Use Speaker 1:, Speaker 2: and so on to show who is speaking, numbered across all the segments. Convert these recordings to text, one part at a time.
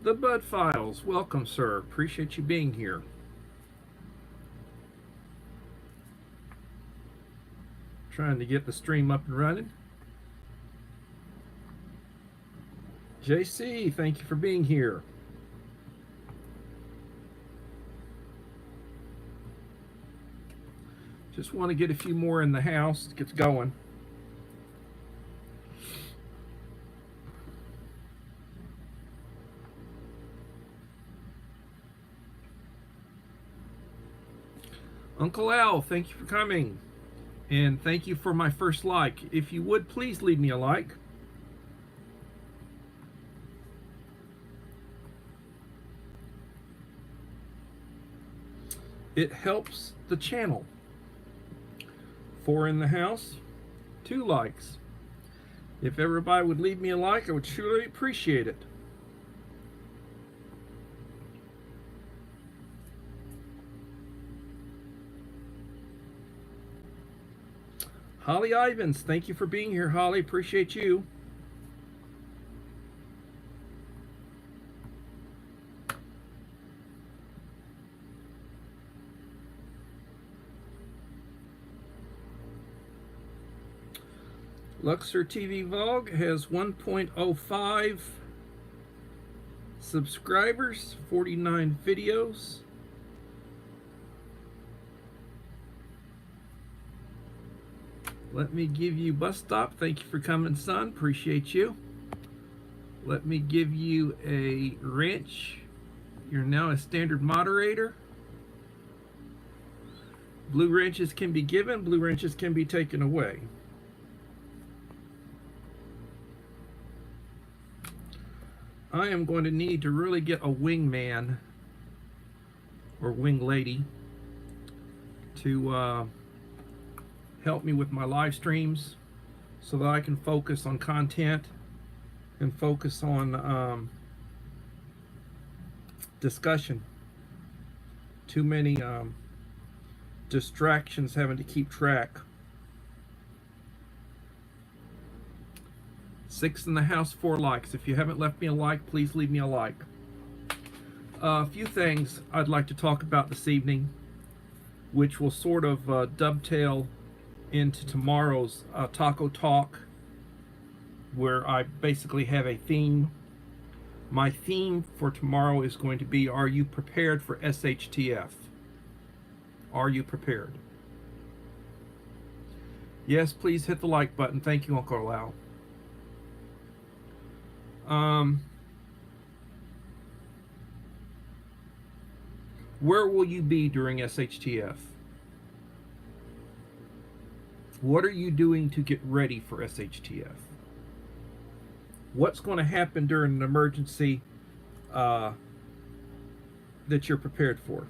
Speaker 1: The Bud Files. Welcome, sir. Appreciate you being here. Trying to get the stream up and running. JC, thank you for being here. Just want to get a few more in the house to get going. Uncle Al, thank you for coming. And thank you for my first like. If you would, please leave me a like. It helps the channel. 4 in the house, 2 likes. If everybody would leave me a like, I would surely appreciate it. Holly Ivins, thank you for being here, Holly. Appreciate you. Luxor TV Vogue has 1.05 subscribers, 49 videos. Let me give you Bus Stop. Thank you for coming, son. Appreciate you. Let me give you a Wrench. You're now a standard moderator. Blue wrenches can be given, blue wrenches can be taken away. I am going to need to really get a wingman or wing lady to help me with my live streams so that I can focus on content and focus on discussion. Too many distractions having to keep track. 6 in the house, 4 likes. If you haven't left me a like, please leave me a like. A few things I'd like to talk about this evening, which will sort of dovetail into tomorrow's Taco Talk, where I basically have a theme. My theme for tomorrow is going to be, are you prepared for SHTF? Are you prepared? Yes, please hit the like button. Thank you, Uncle Lau. Where will you be during SHTF? What are you doing to get ready for SHTF? What's going to happen during an emergency that you're prepared for?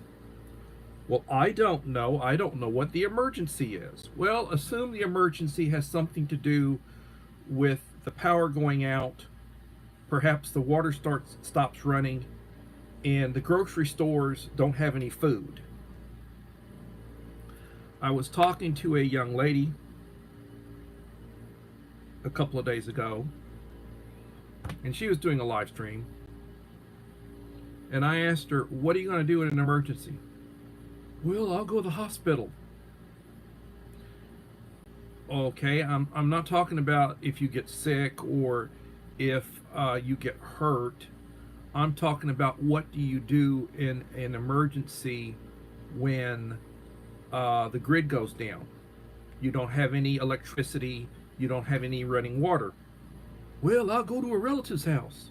Speaker 1: Well, I don't know. I don't know what the emergency is. Well, assume the emergency has something to do with the power going out, perhaps the water stops running, and the grocery stores don't have any food. I was talking to a young lady a couple of days ago, and she was doing a live stream, and I asked her, what are you going to do in an emergency? Well, I'll go to the hospital. Okay, I'm not talking about if you get sick or if you get hurt. I'm talking about what do you do in an emergency when the grid goes down. You don't have any electricity, you don't have any running water. Well, I'll go to a relative's house.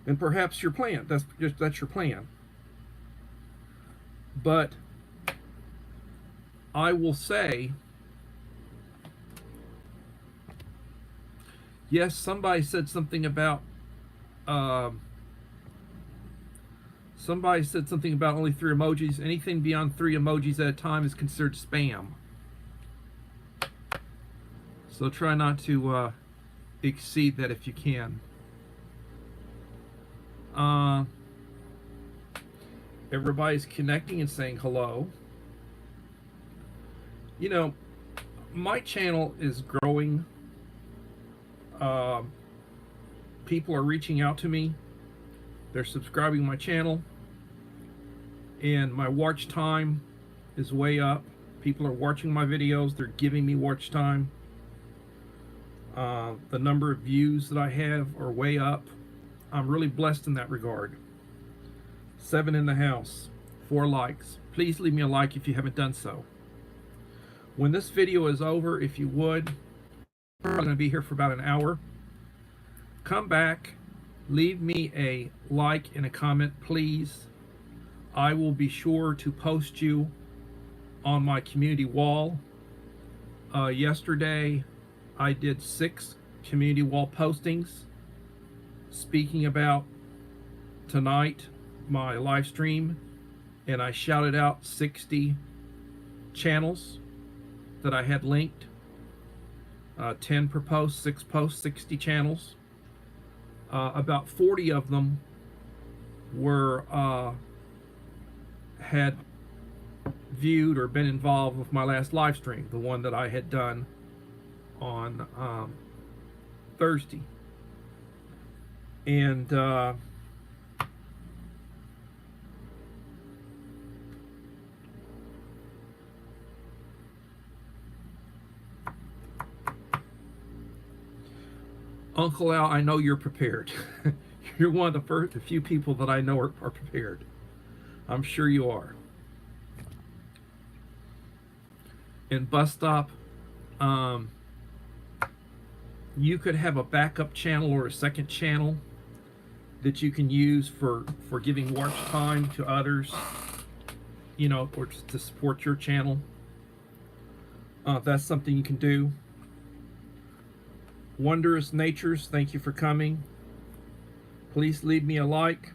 Speaker 1: And perhaps your plan, that's your plan. But I will say, yes, somebody said something about only 3 emojis. Anything beyond 3 emojis at a time is considered spam. So try not to exceed that if you can. Everybody's connecting and saying hello. You know, my channel is growing people are reaching out to me. They're subscribing to my channel, and my watch time is way up. People are watching my videos. They're giving me watch time. The number of views that I have are way up. I'm really blessed in that regard. 7 in the house, 4 likes. Please leave me a like if you haven't done so. When this video is over, if you would, I'm going to be here for about an hour. Come back, leave me a like and a comment, please. I will be sure to post you on my community wall. Yesterday, I did 6 community wall postings speaking about tonight, my live stream, and I shouted out 60 channels that I had linked. 10 per post, 6 posts, 60 channels. About 40 of them were had viewed or been involved with my last live stream, the one that I had done on Thursday. And Uncle Al, I know you're prepared. You're one of the few people that I know are prepared. I'm sure you are. And Bus Stop, you could have a backup channel or a second channel that you can use for giving watch time to others, you know, or to support your channel. That's something you can do. Wondrous Natures, thank you for coming. Please leave me a like.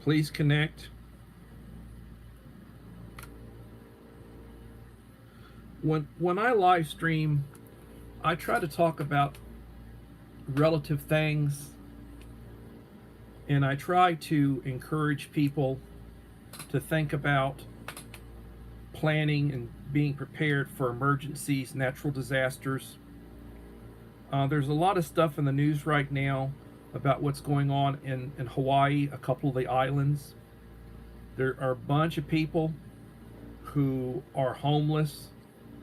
Speaker 1: Please connect. When I live stream, I try to talk about relative things, and I try to encourage people to think about planning and being prepared for emergencies, natural disasters. There's a lot of stuff in the news right now about what's going on in Hawaii, a couple of the islands. There are a bunch of people who are homeless,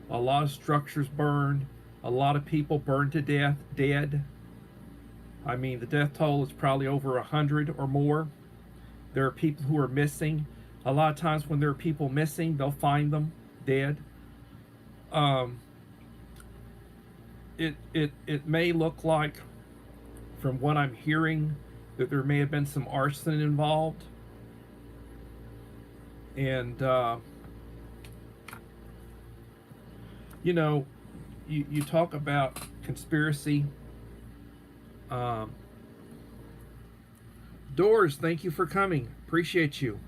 Speaker 1: a lot of structures burned, a lot of people burned to death, dead. I mean, the death toll is probably over 100 or more. There are people who are missing. A lot of times when there are people missing, they'll find them dead. It may look like, from what I'm hearing, that there may have been some arson involved. And you know, you talk about conspiracy. Doors, thank you for coming. Appreciate you.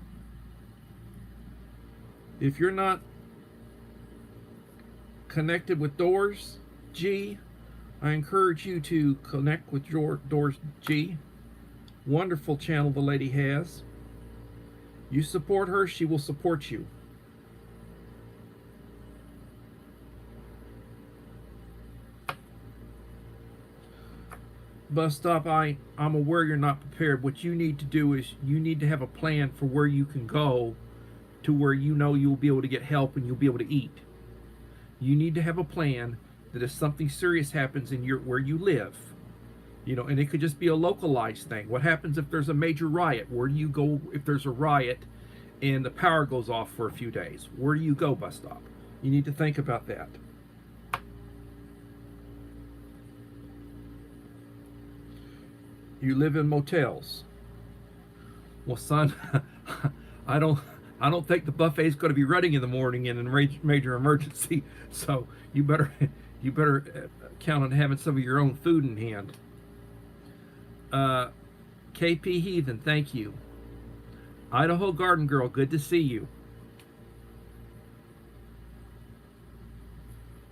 Speaker 1: If you're not connected with Doors G, I encourage you to connect with Doors G. Wonderful channel the lady has. You support her, she will support you. Bus Stop, I'm aware you're not prepared. What you need to do is you need to have a plan for where you can go to where you know you'll be able to get help and you'll be able to eat. You need to have a plan that if something serious happens in where you live, you know, and it could just be a localized thing. What happens if there's a major riot? Where do you go if there's a riot and the power goes off for a few days? Where do you go, Bus Stop? You need to think about that. You live in motels. Well, son, I don't think the buffet is going to be running in the morning in a major emergency. So you better count on having some of your own food in hand. KP Heathen, thank you. Idaho Garden Girl, good to see you.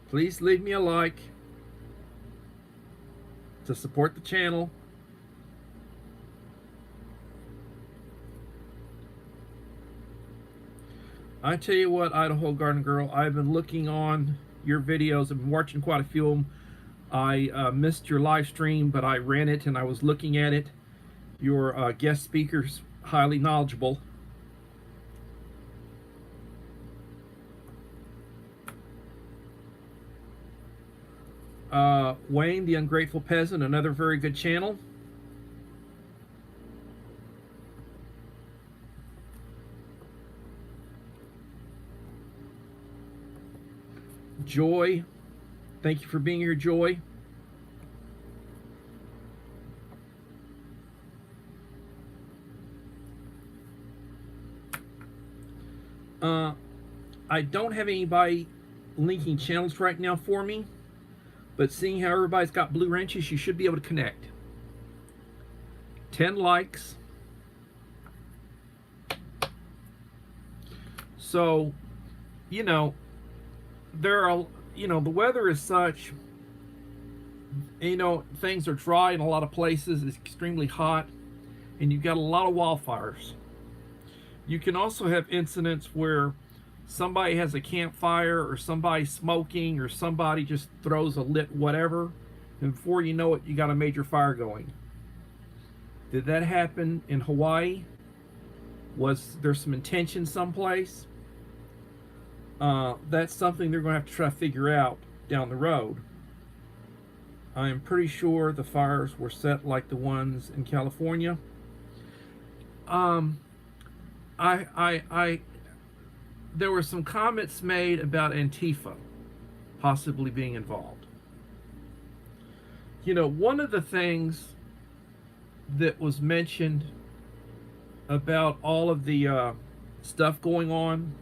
Speaker 1: Please leave me a like to support the channel. I tell you what, Idaho Garden Girl, I've been looking on your videos. I've been watching quite a few of them. I missed your live stream, but I ran it and I was looking at it. Your guest speakers highly knowledgeable. Wayne the Ungrateful Peasant, another very good channel. Joy, thank you for being here, Joy. I don't have anybody linking channels right now for me, but seeing how everybody's got blue wrenches, you should be able to connect. 10 likes. So, you know, there are, you know, the weather is such, you know, things are dry in a lot of places. It's extremely hot, and you've got a lot of wildfires. You can also have incidents where somebody has a campfire or somebody smoking or somebody just throws a lit whatever, and before you know it, you got a major fire going. Did that happen in Hawaii? Was there some intention someplace? That's something they're going to have to try to figure out down the road. I'm pretty sure the fires were set like the ones in California. There were some comments made about Antifa possibly being involved. You know, one of the things that was mentioned about all of the stuff going on,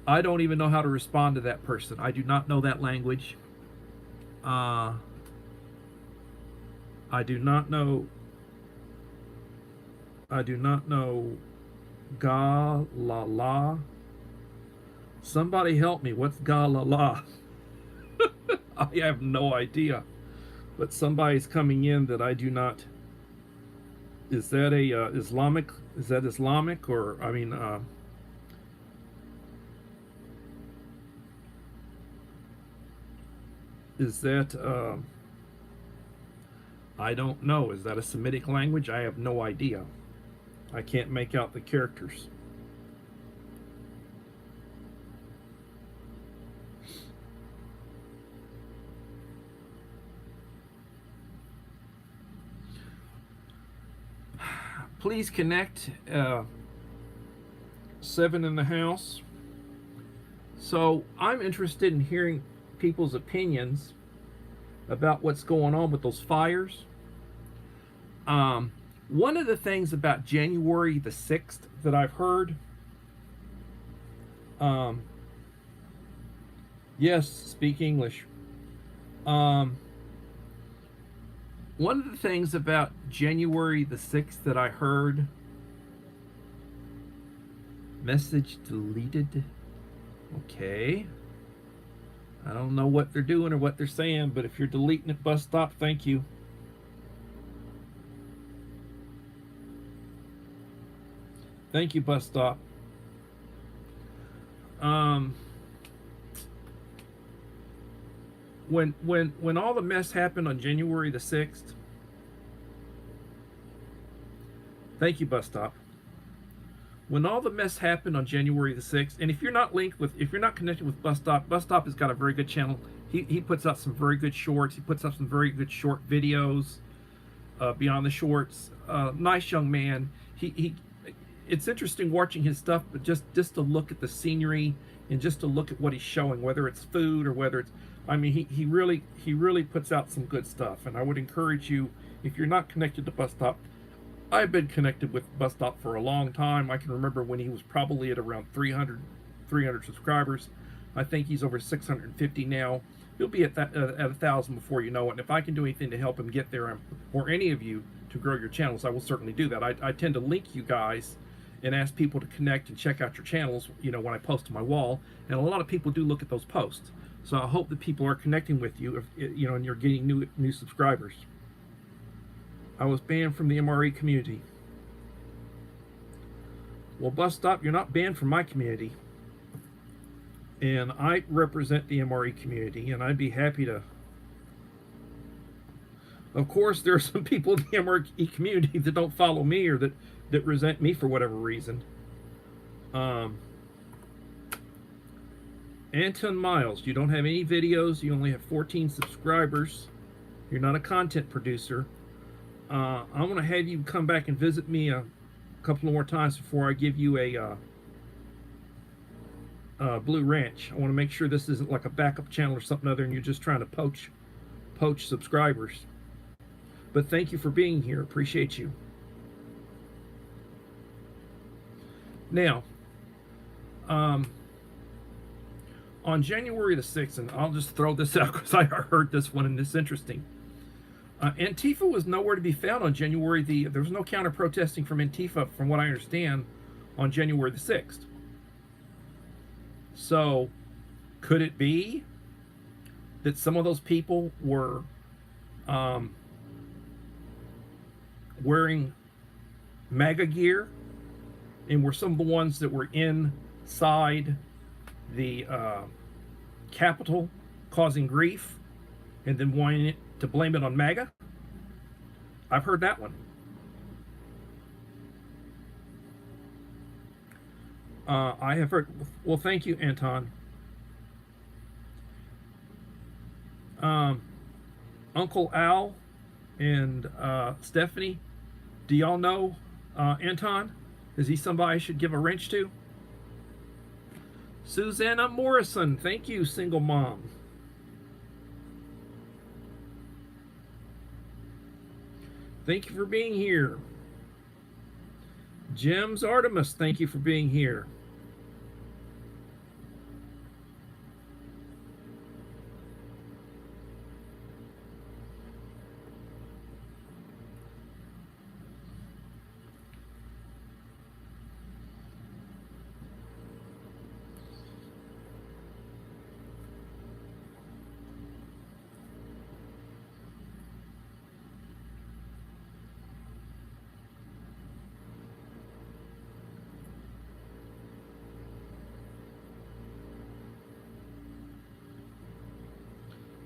Speaker 1: I don't even know how to respond to that person. I do not know that language. I do not know Ga la la. Somebody help me. What's ga la la? I have no idea. But somebody's coming in that I do not. Is that a Islamic? Is that Islamic, or I mean? Is that? I don't know. Is that a Semitic language? I have no idea. I can't make out the characters. Please connect. 7 in the house. So I'm interested in hearing people's opinions about what's going on with those fires. One of the things about January the 6th that I've heard, yes, speak English. One of the things about January the 6th that I heard, message deleted. Okay. I don't know what they're doing or what they're saying, but if you're deleting it, bus stop, thank you. Thank you, bus stop. When all the mess happened on January the 6th, thank you, bus stop. When all the mess happened on January the 6th, and if you're not connected with Bus Stop has got a very good channel. He puts out some very good shorts. He puts out some very good short videos. Beyond the shorts, nice young man. It's interesting watching his stuff, but just to look at the scenery and just to look at what he's showing, whether it's food or whether it's, I mean, he really puts out some good stuff. And I would encourage you, if you're not connected to Bus Stop, I've been connected with Bus Stop for a long time. I can remember when he was probably at around 300 subscribers. I think he's over 650 now. He'll be at 1,000 before you know it. And if I can do anything to help him get there, or any of you, to grow your channels, I will certainly do that. I tend to link you guys and ask people to connect and check out your channels, you know, when I post to my wall. And a lot of people do look at those posts. So I hope that people are connecting with you, you know, and you're getting new subscribers. I was banned from the MRE community. Well, Bus Stop, you're not banned from my community. And I represent the MRE community, and I'd be happy to. Of course, there are some people in the MRE community that don't follow me or that resent me for whatever reason. Anton Miles, you don't have any videos. You only have 14 subscribers. You're not a content producer. I'm going to have you come back and visit me a couple more times before I give you a Blue Ranch. I want to make sure this isn't like a backup channel or something other, and you're just trying to poach subscribers. But thank you for being here. Appreciate you. Now, on January the 6th, and I'll just throw this out because I heard this one and it's interesting. Antifa was nowhere to be found on January there was no counter protesting from Antifa, from what I understand, on January the 6th. So, could it be that some of those people were wearing MAGA gear and were some of the ones that were inside the Capitol causing grief and then wanting to blame it on MAGA? I've heard that one. I have heard. Well, thank you, Anton. Uncle Al and Stephanie, do y'all know Anton? Is he somebody I should give a wrench to? Susanna Morrison, thank you, single mom. Thank you for being here. Gems Artemis, thank you for being here.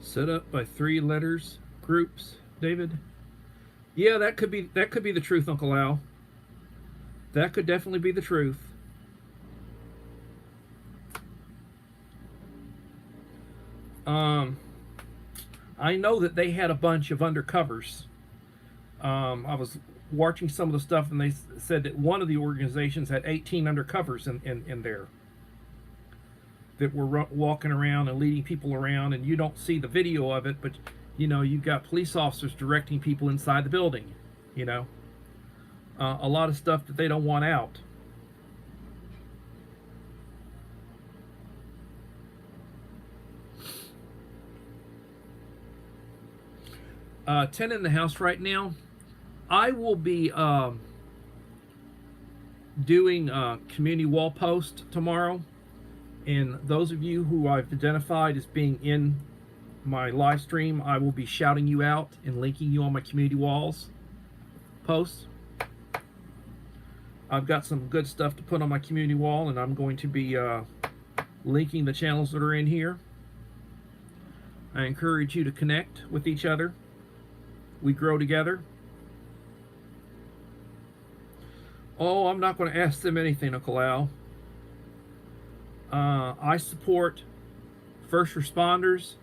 Speaker 1: Set up by 3 letters groups, David. Yeah, that could be the truth, Uncle Al. That could definitely be the truth. I know that they had a bunch of undercovers. I was watching some of the stuff, and they said that one of the organizations had 18 undercovers in there that were walking around and leading people around, and you don't see the video of it, but you know, you've got police officers directing people inside the building, you know. A lot of stuff that they don't want out. Ten in the house right now. I will be doing a community wall post tomorrow, and those of you who I've identified as being in my live stream, I will be shouting you out and linking you on my community walls posts. I've got some good stuff to put on my community wall, and I'm going to be linking the channels that are in here. I encourage you to connect with each other. We grow together. Oh, I'm not going to ask them anything, Uncle Al. I support first responders.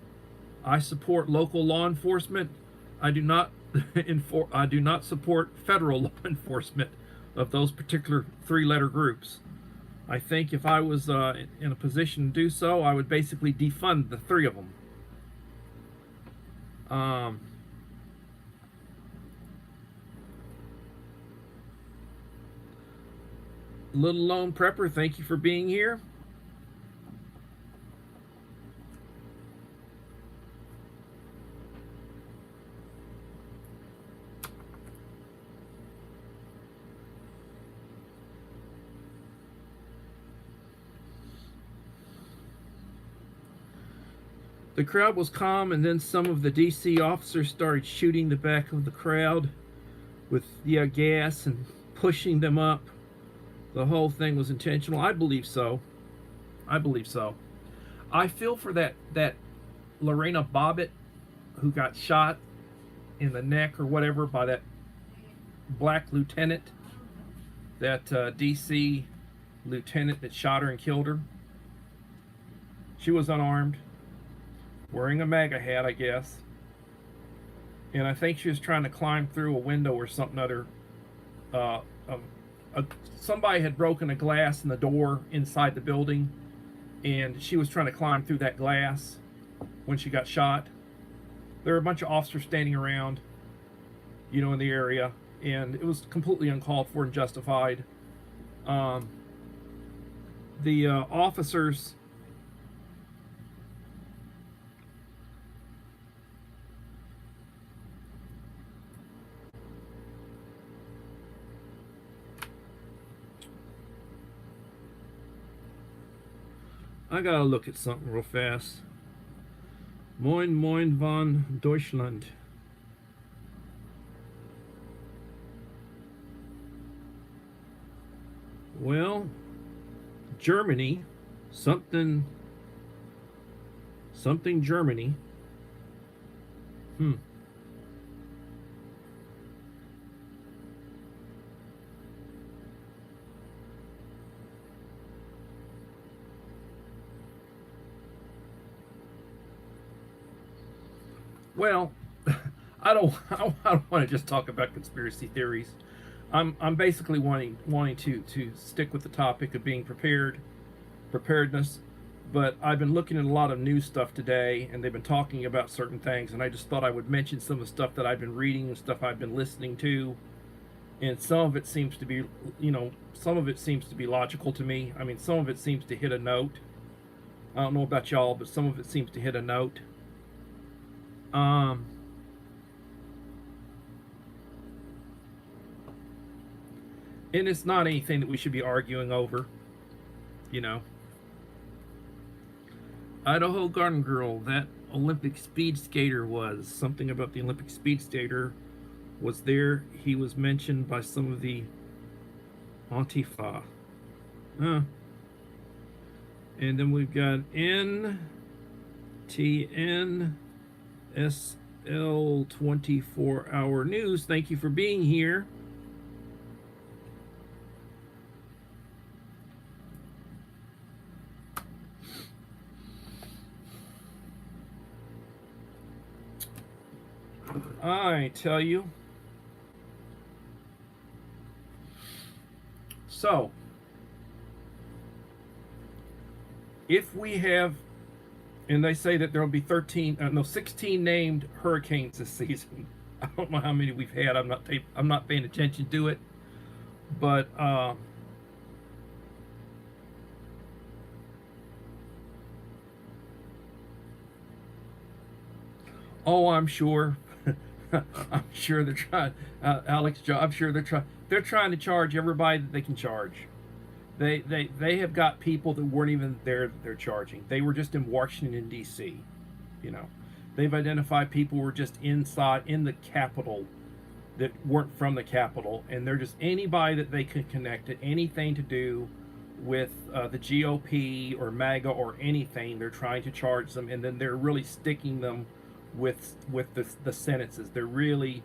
Speaker 1: I support local law enforcement. I do not I do not support federal law enforcement of those particular 3-letter groups. I think if I was in a position to do so, I would basically defund the 3 of them. Little Lone Prepper, thank you for being here. The crowd was calm, and then some of the DC officers started shooting the back of the crowd with gas and pushing them up. The whole thing was intentional. I believe so. I believe so. I feel for that Lorena Bobbitt who got shot in the neck or whatever by that black lieutenant, that DC lieutenant that shot her and killed her. She was unarmed, wearing a MAGA hat, I guess, and I think she was trying to climb through a window or something other. Uh, Somebody had broken a glass in the door inside the building, and she was trying to climb through that glass when she got shot. There were a bunch of officers standing around, in the area, and it was completely uncalled for and justified. The officers. I gotta look at something real fast. Moin Moin von Deutschland. Well, Germany, something Germany. Well, I don't want to just talk about conspiracy theories. I'm basically wanting to stick with the topic of being preparedness. But I've been looking at a lot of news stuff today, and they've been talking about certain things, and I just thought I would mention some of the stuff that I've been reading and stuff I've been listening to. And some of it seems to be, logical to me. I mean, some of it seems to hit a note. I don't know about y'all, but some of it seems to hit a note. And it's not anything that we should be arguing over, Idaho Garden Girl, that Olympic speed skater was. Something about the Olympic speed skater was there. He was mentioned by some of the Antifa. And then we've got NTN SL 24-hour news. Thank you for being here. I tell you. So, if we have, and they say that there will be 16 named hurricanes this season. I don't know how many we've had. I'm not paying attention to it, but oh, I'm sure. I'm sure they're trying, Alex. I'm sure they're trying to charge everybody that they can charge. They have got people that weren't even there that they're charging. They were just in Washington D.C. They've identified people who were just inside in the Capitol that weren't from the Capitol, and they're just anybody that they can connect to anything to do with the GOP or MAGA or anything. They're trying to charge them, and then they're really sticking them with the sentences. They're really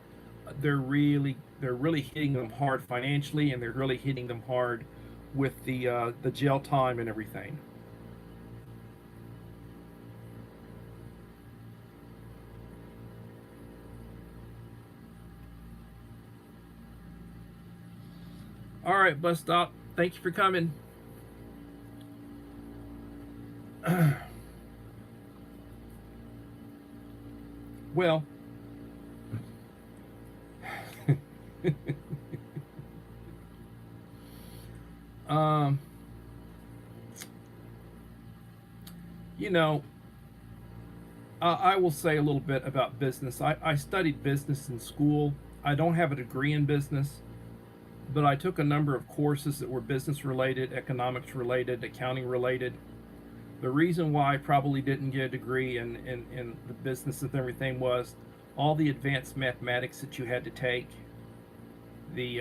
Speaker 1: hitting them hard financially, and they're really hitting them hard with the jail time and everything. All right, bus stop. Thank you for coming. Well, I will say a little bit about business. I studied business in school. I don't have a degree in business, but I took a number of courses that were business related, economics related, accounting related. The reason why I probably didn't get a degree in the business and everything was all the advanced mathematics that you had to take, the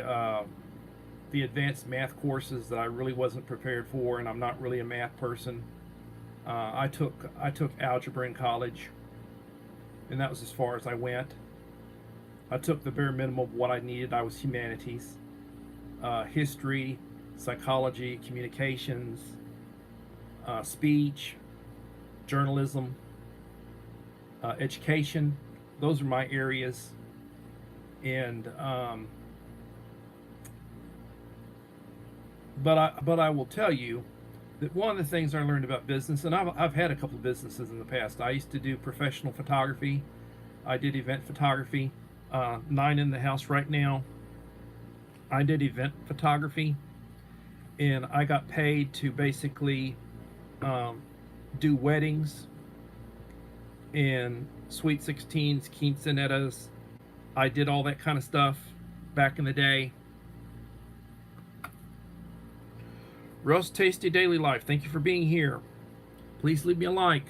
Speaker 1: advanced math courses that I really wasn't prepared for, and I'm not really a math person. I took algebra in college, and that was as far as I went. I took the bare minimum of what I needed. I was humanities, history, psychology, communications, speech, journalism, education. Those are my areas, and but I will tell you that one of the things I learned about business, and I've had a couple of businesses in the past. I used to do professional photography. I did event photography. 9 in the house right now. I did event photography, and I got paid to basically do weddings and sweet 16s, quinceaneras. I did all that kind of stuff back in the day. Russ Tasty Daily Life, thank you for being here. Please leave me a like.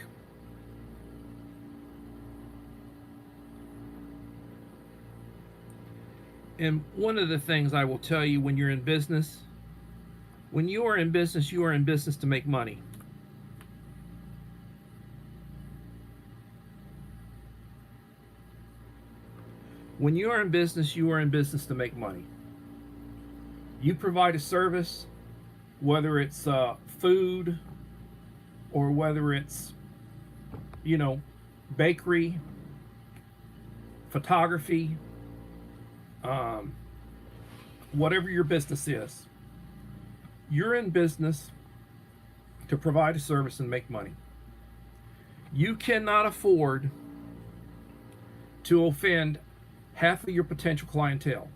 Speaker 1: And one of the things I will tell you when you're in business, when you are in business, you are in business to make money. When you are in business, you are in business to make money. You provide a service, whether it's food or whether it's, bakery, photography, whatever your business is, you're in business to provide a service and make money. You cannot afford to offend half of your potential clientele.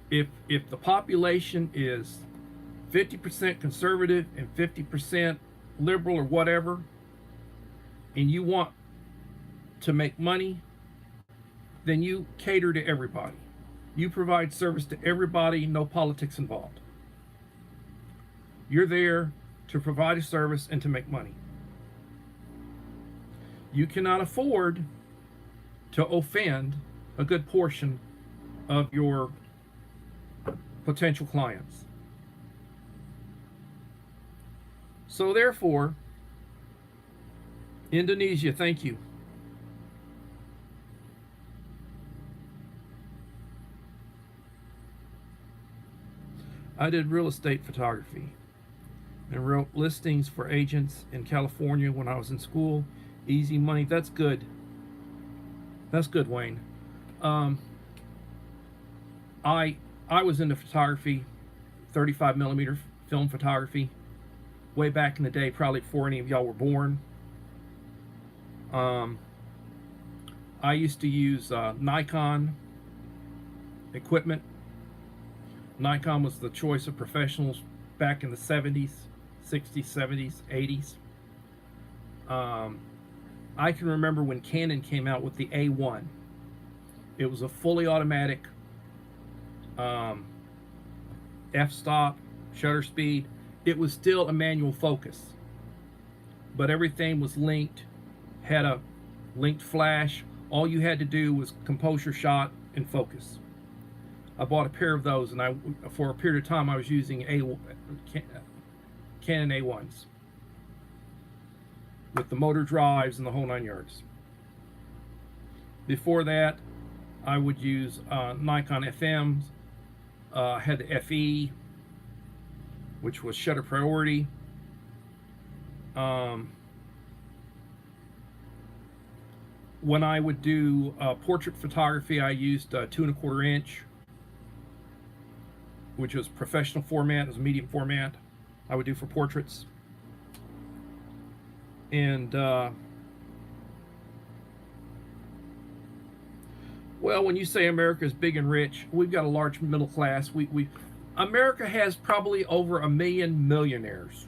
Speaker 1: If the population is 50% conservative and 50% liberal or whatever, and you want to make money, then you cater to everybody. You provide service to everybody, no politics involved. You're there to provide a service and to make money. You cannot afford to offend a good portion of your potential clients. So therefore, Indonesia, thank you. I did real estate photography and wrote listings for agents in California when I was in school. Easy money. That's good. That's good, Wayne. I was into photography, 35 millimeter film photography, way back in the day, probably before any of y'all were born. I used to use Nikon equipment. Nikon was the choice of professionals back in the 70s, 60s, 70s, 80s. I can remember when Canon came out with the A1. It was a fully automatic f-stop, shutter speed. It was still a manual focus, but everything was linked, had a linked flash. All you had to do was compose your shot and focus. I bought a pair of those, and for a period of time I was using Canon A1s with the motor drives and the whole 9 yards. Before that, I would use Nikon FMs. Had the FE, which was shutter priority. When I would do portrait photography, I used 2¼ inch, which was professional format. It was medium format. I would do for portraits. And well, when you say America is big and rich, we've got a large middle class. America has probably over 1 million millionaires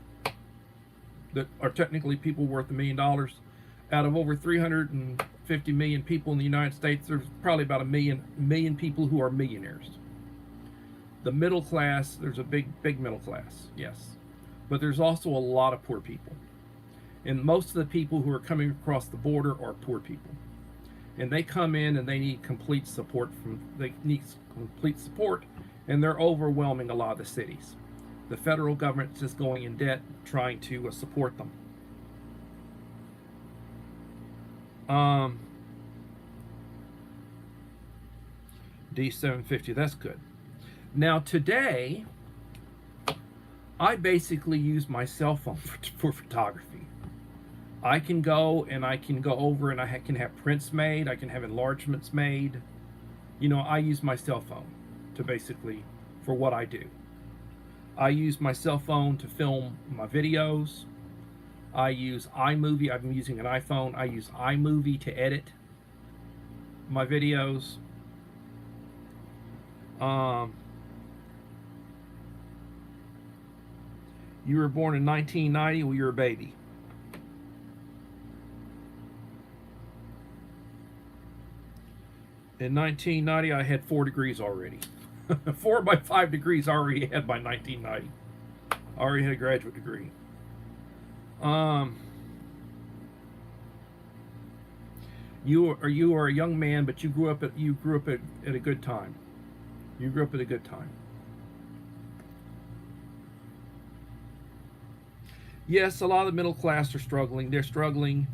Speaker 1: that are technically people worth $1 million. Out of over 350 million people in the United States, there's probably about a million people who are millionaires. The middle class, there's a big middle class, yes. But there's also a lot of poor people. And most of the people who are coming across the border are poor people. And they come in and they need complete support and they're overwhelming a lot of the cities. The federal government's just going in debt trying to support them. D750, that's good. Now today, I basically use my cell phone for photography. I can go and I can go over and I can have prints made, I can have enlargements made. You know, I use my cell phone to basically, for what I do. I use my cell phone to film my videos. I use iMovie. I've been using an iPhone. I use iMovie to edit my videos. You were born in 1990. Well, you're a baby. In 1990, I had 4 degrees already. 4 by 5 degrees I already had by 1990. I already had a graduate degree. You are a young man, but you grew up at a good time. You grew up at a good time. Yes, a lot of the middle class are struggling. They're struggling.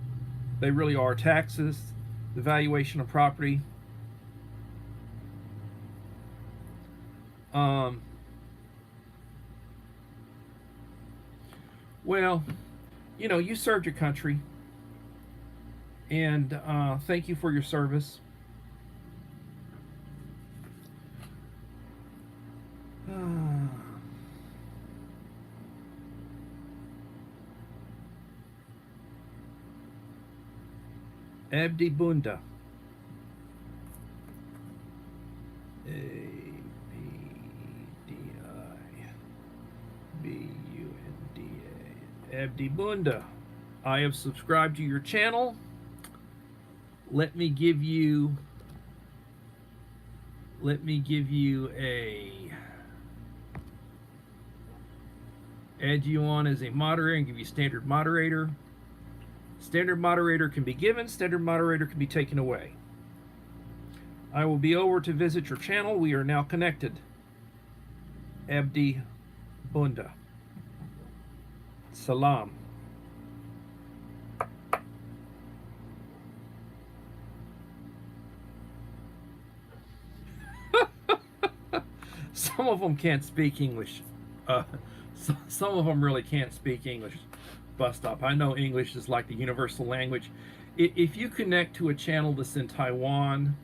Speaker 1: They really are. Taxes, the valuation of property. Well, you know, you served your country, and thank you for your service. Abdi Bunda. A-B-D-I-B-U-N-D-A. Abdi Bunda. I have subscribed to your channel. Let me give you add you on as a moderator and give you standard moderator. Standard moderator can be given, standard moderator can be taken away. I will be over to visit your channel. We are now connected. Abdi Bunda. Salam. Some of them can't speak English. Some of them really can't speak English. Bust up. I know English is like the universal language. If you connect to a channel that's in Taiwan,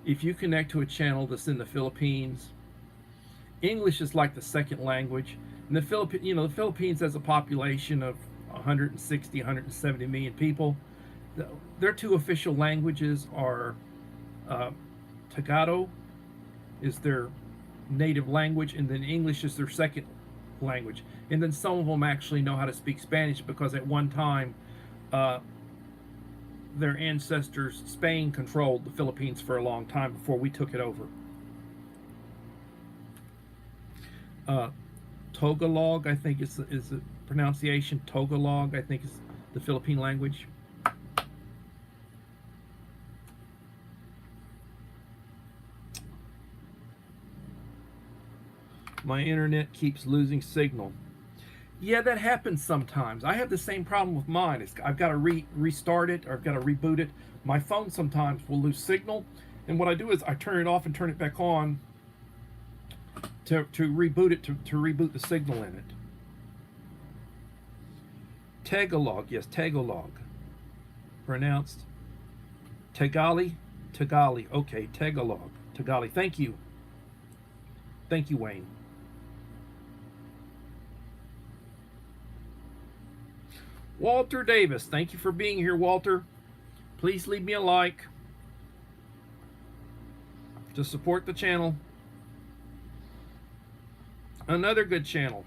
Speaker 1: if you connect to a channel that's in the Philippines, English is like the second language. And the Philippines has a population of 160, 170 million people. Their 2 official languages are Tagalog is their native language, and then English is their second language. And then some of them actually know how to speak Spanish because at one time their ancestors, Spain, controlled the Philippines for a long time before we took it over. Tagalog, I think is the pronunciation. Tagalog, I think, is the Philippine language. My internet keeps losing signal. Yeah, that happens sometimes. I have the same problem with mine. I've got to restart it, or I've got to reboot it. My phone sometimes will lose signal, and what I do is I turn it off and turn it back on to reboot it, to reboot the signal in it. Tagalog, yes, Tagalog. Pronounced Tagali, okay, Tagalog, Tagali. Thank you. Thank you, Wayne. Walter Davis, thank you for being here, Walter. Please leave me a like to support the channel. Another good channel.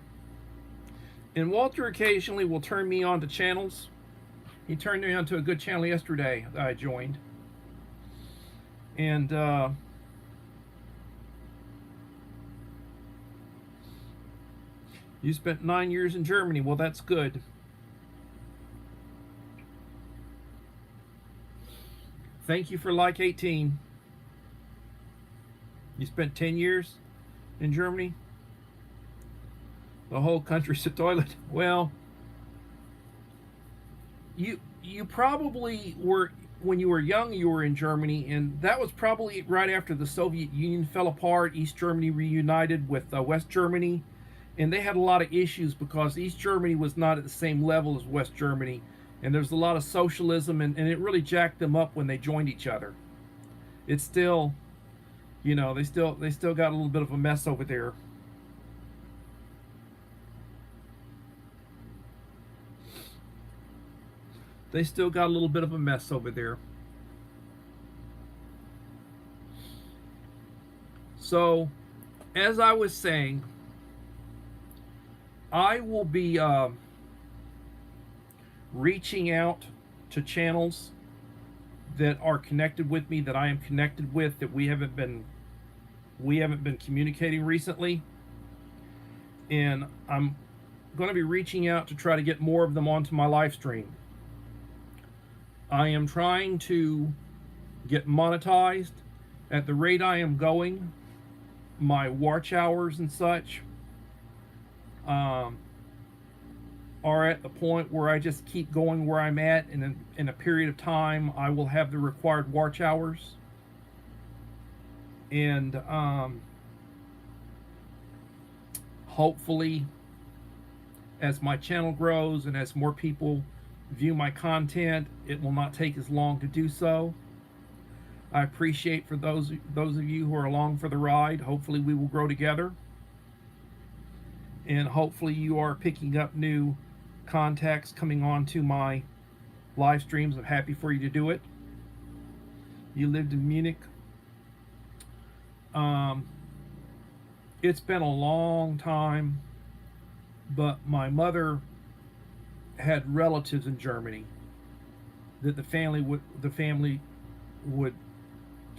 Speaker 1: And Walter occasionally will turn me on to channels. He turned me on to a good channel yesterday that I joined. And you spent 9 years in Germany. Well, that's good. Thank you for like 18. You spent 10 years in Germany? The whole country's a toilet. Well, you probably were when you were young. You were in Germany, and that was probably right after the Soviet Union fell apart. East Germany reunited with West Germany, and they had a lot of issues because East Germany was not at the same level as West Germany, and there's a lot of socialism, and it really jacked them up when they joined each other. It's still, they still got a little bit of a mess over there. They still got a little bit of a mess over there. So, as I was saying, I will be reaching out to channels that are connected with me, that I am connected with, that we haven't been communicating recently, and I'm going to be reaching out to try to get more of them onto my live stream. I am trying to get monetized. At the rate I am going, my watch hours and such are at the point where I just keep going where I'm at, and in a period of time I will have the required watch hours. And hopefully, as my channel grows and as more people view my content, it will not take as long to do so. I appreciate for those of you who are along for the ride. Hopefully we will grow together, and hopefully you are picking up new contacts coming on to my live streams. I'm happy for you to do it. You lived in Munich. It's been a long time, but my mother had relatives in Germany that the family would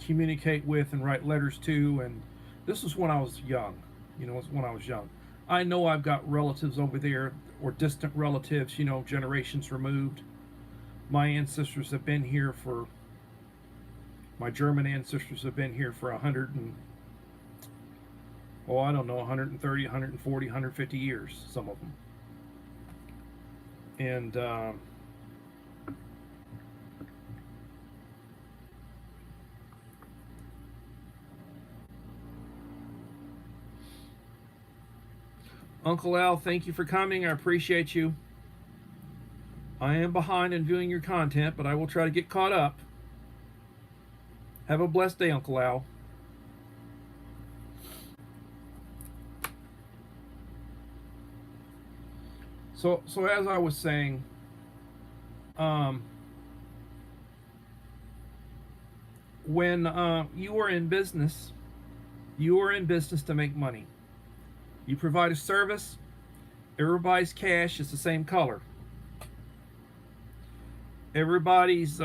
Speaker 1: communicate with and write letters to, and this was when I was young. When I was young. I know I've got relatives over there, or distant relatives, generations removed. My ancestors have been here for my German ancestors have been here for 130, 140, 150 years, some of them. And Uncle Al, thank you for coming. I appreciate you. I am behind in viewing your content, but I will try to get caught up. Have a blessed day, Uncle Al. So as I was saying, when you are in business, to make money. You provide a service. Everybody's cash is the same color. Everybody's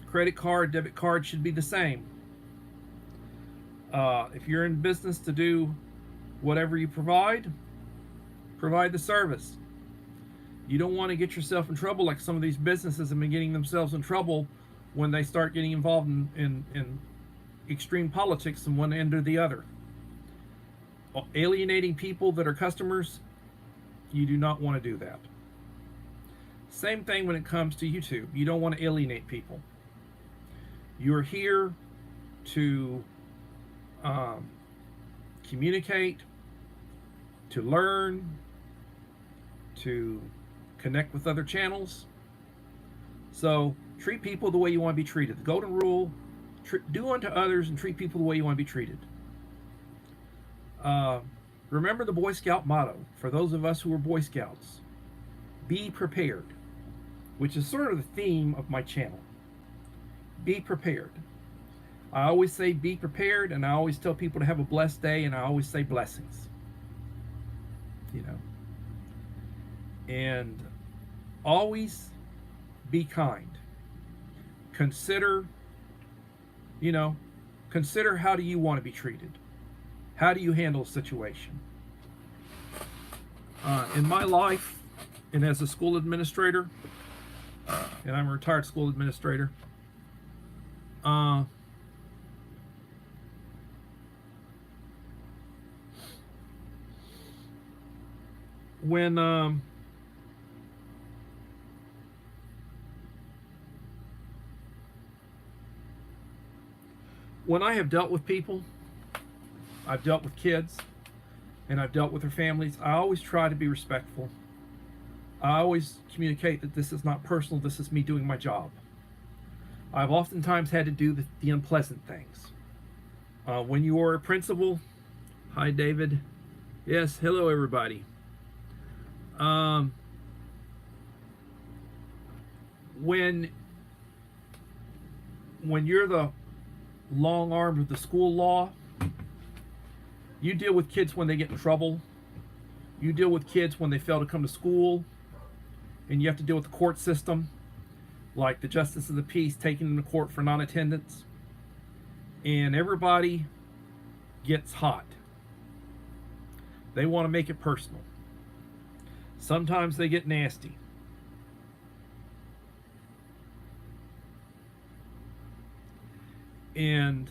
Speaker 1: credit card, debit card should be the same. If you're in business to do whatever you provide the service. You don't want to get yourself in trouble like some of these businesses have been getting themselves in trouble when they start getting involved in extreme politics from one end or the other. Alienating people that are customers, you do not want to do that. Same thing when it comes to YouTube. You don't want to alienate people. You're here to communicate, to learn, to connect with other channels. So treat people the way you want to be treated. The golden rule: do unto others and treat people the way you want to be treated. Remember the Boy Scout motto, for those of us who are Boy Scouts: be prepared, which is sort of the theme of my channel. Be prepared. I always say be prepared, and I always tell people to have a blessed day, and I always say blessings. And always be kind. Consider how do you want to be treated? How do you handle a situation? In my life, and as a school administrator, and I'm a retired school administrator, when when I have dealt with people, I've dealt with kids, and I've dealt with their families, I always try to be respectful. I always communicate that this is not personal, this is me doing my job. I've oftentimes had to do the unpleasant things. When you are a principal, hi David. Yes, hello everybody. Um, when you're the long arm of the school law, you deal with kids when they get in trouble. You deal with kids when they fail to come to school, and you have to deal with the court system, like the justice of the peace taking them to court for non-attendance, and everybody gets hot. They want to make it personal. Sometimes they get nasty. And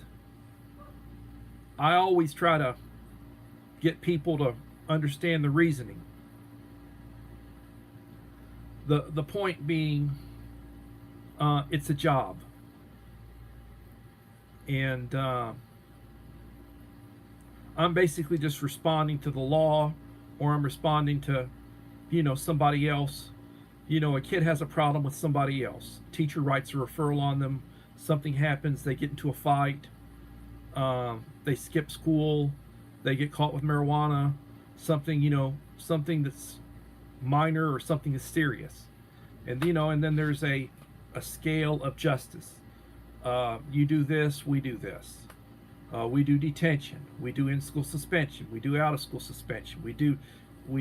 Speaker 1: I always try to get people to understand the reasoning. The point being, it's a job. And I'm basically just responding to the law, or I'm responding to, somebody else. A kid has a problem with somebody else. Teacher writes a referral on them. Something happens. They get into a fight. They skip school. They get caught with marijuana. Something that's minor or something that's serious. And and then there's a scale of justice. You do this, we do this. We do detention. We do in-school suspension. We do out-of-school suspension. We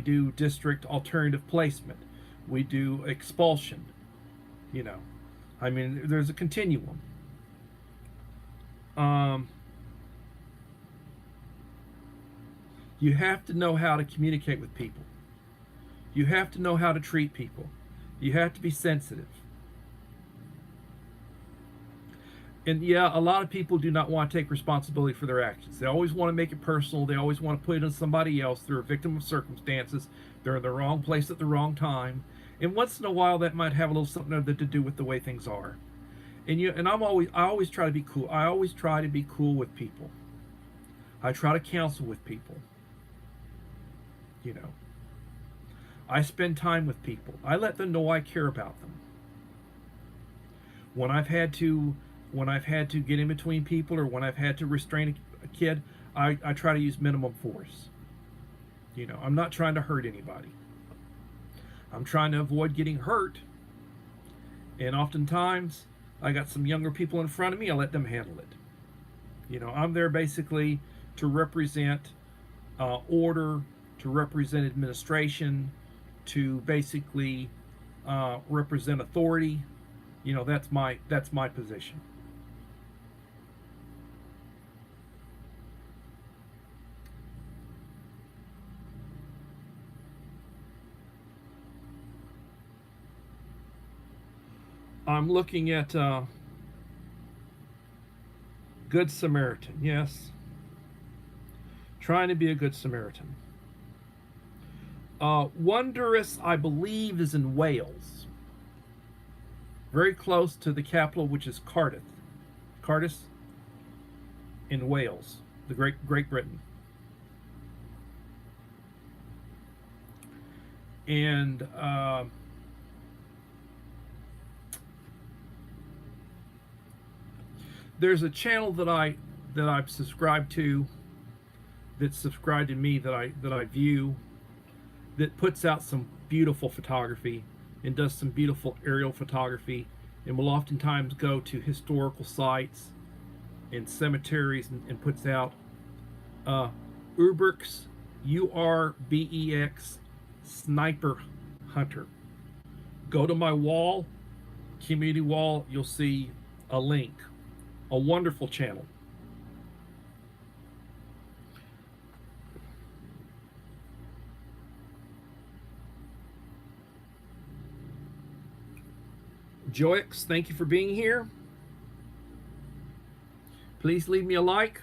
Speaker 1: do district alternative placement. We do expulsion. There's a continuum. You have to know how to communicate with people. You have to know how to treat people. You have to be sensitive. And yeah, a lot of people do not want to take responsibility for their actions. They always want to make it personal. They always want to put it on somebody else. They're a victim of circumstances. They're in the wrong place at the wrong time. And once in a while, that might have a little something to do with the way things are. And I always try to be cool. I always try to be cool with people. I try to counsel with people. I spend time with people. I let them know I care about them. When I've had to get in between people, or when I've had to restrain a kid, I try to use minimum force. I'm not trying to hurt anybody. I'm trying to avoid getting hurt. And oftentimes, I got some younger people in front of me, I let them handle it. I'm there basically to represent order, to represent administration, to basically represent authority. That's my position. I'm looking at Good Samaritan. Yes. Trying to be a Good Samaritan. Wondrous, I believe, is in Wales. Very close to the capital, which is Cardiff. Cardiff in Wales, the Great Britain. And there's a channel that I've subscribed to, that's subscribed to me, that I view, that puts out some beautiful photography and does some beautiful aerial photography, and will oftentimes go to historical sites and cemeteries, and puts out Urbex, URBEX Sniper Hunter. Go to my wall, community wall, you'll see a link. A wonderful channel. Joix, thank you for being here. Please leave me a like.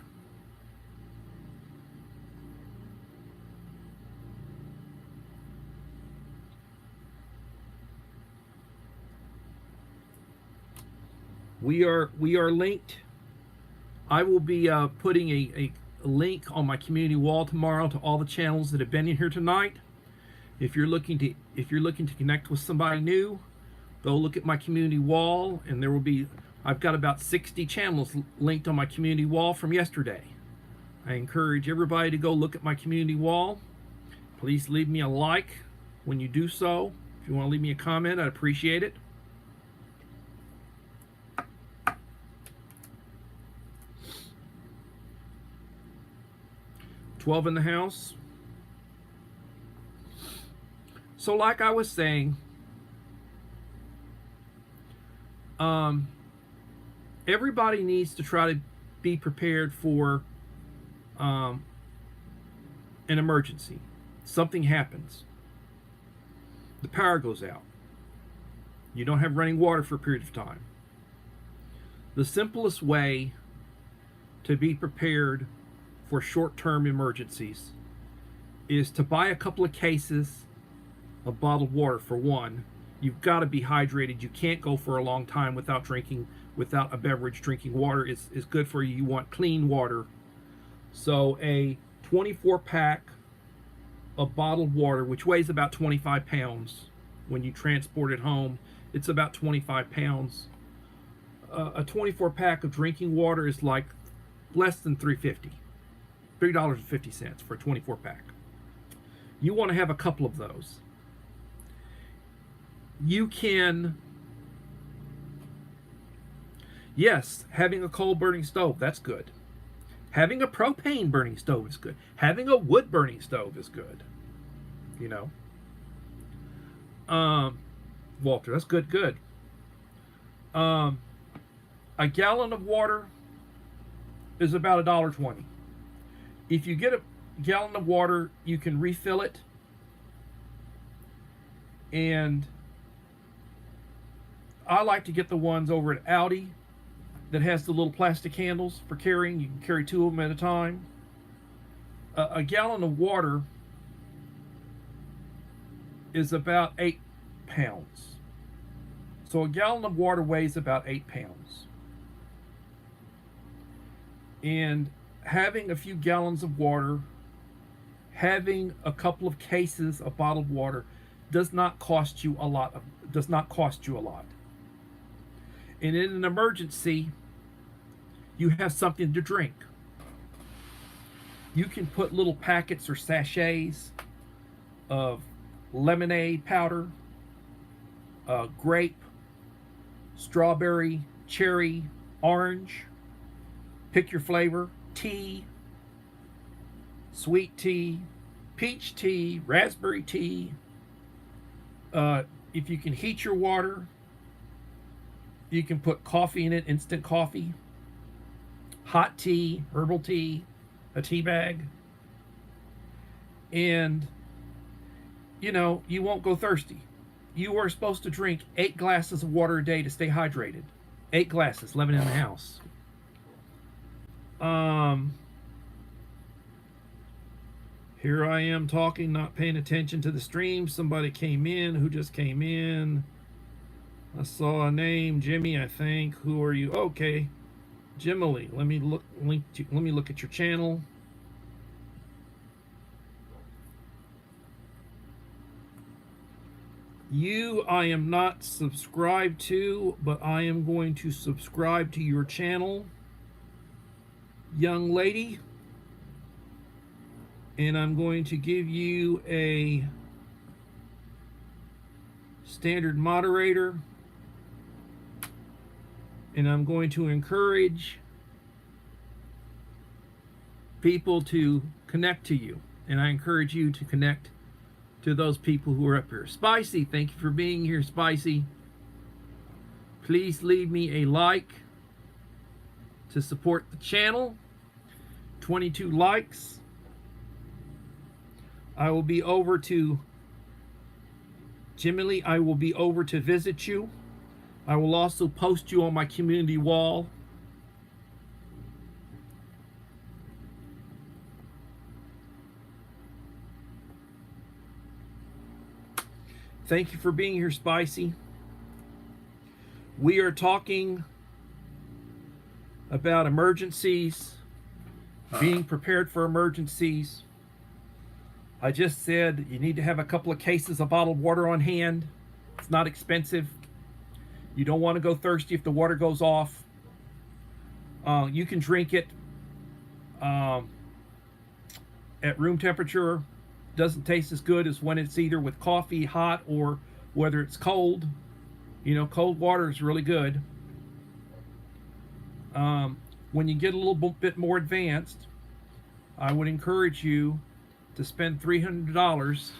Speaker 1: We are linked. I will be putting a link on my community wall tomorrow to all the channels that have been in here tonight. If you're looking to connect with somebody new, go look at my community wall, and there will be, I've got about 60 channels linked on my community wall from yesterday. I encourage everybody to go look at my community wall. Please leave me a like when you do so. If you want to leave me a comment, I'd appreciate it. "12 in the house." So like I was saying, everybody needs to try to be prepared for an emergency. Something happens. The power goes out. You don't have running water for a period of time. The simplest way to be prepared for short-term emergencies is to buy a couple of cases of bottled water. For one, you've got to be hydrated. You can't go for a long time without a beverage. Drinking water is good for you. You want clean water. So a 24-pack of bottled water, which weighs about 25 pounds. When you transport it home, it's about 25 pounds. A 24-pack of drinking water is like less than $3.50 for a 24-pack. You want to have a couple of those. You can, yes, having a coal burning stove, that's good. Having a propane burning stove is good. Having a wood burning stove is good. You know. Walter, that's good. A gallon of water is about $1.20. If you get a gallon of water, you can refill it, and I like to get the ones over at Aldi that has the little plastic handles for carrying. You can carry 2 of them at a time. A gallon of water is about 8 pounds. So a gallon of water weighs about 8 pounds. And having a few gallons of water, having a couple of cases of bottled water does not cost you a lot. And in an emergency, you have something to drink. You can put little packets or sachets of lemonade powder, grape, strawberry, cherry, orange, pick your flavor, tea, sweet tea, peach tea, raspberry tea. If you can heat your water, you can put coffee in it, instant coffee, hot tea, herbal tea, a tea bag, and you know, you won't go thirsty. You are supposed to drink 8 glasses of water a day to stay hydrated. 8 glasses, living in the house. Here I am talking, not paying attention to the stream. Somebody came in. Who just came in? I saw a name, Jimmy, I think. Who are you? Okay, Jimily. Let me look at your channel. You, I am not subscribed to, but I am going to subscribe to your channel, young lady. And I'm going to give you a standard moderator. And I'm going to encourage people to connect to you. And I encourage you to connect to those people who are up here. Spicy, thank you for being here, Spicy. Please leave me a like to support the channel. 22 likes. I will be over to Jimily. I will be over to visit you. I will also post you on my community wall. Thank you for being here, Spicy. We are talking about emergencies, being prepared for emergencies. I just said you need to have a couple of cases of bottled water on hand. It's not expensive. You don't want to go thirsty if the water goes off. You can drink it at room temperature. Doesn't taste as good as when it's either with coffee hot or whether it's cold. You know, cold water is really good. When you get a little bit more advanced, I would encourage you to spend $300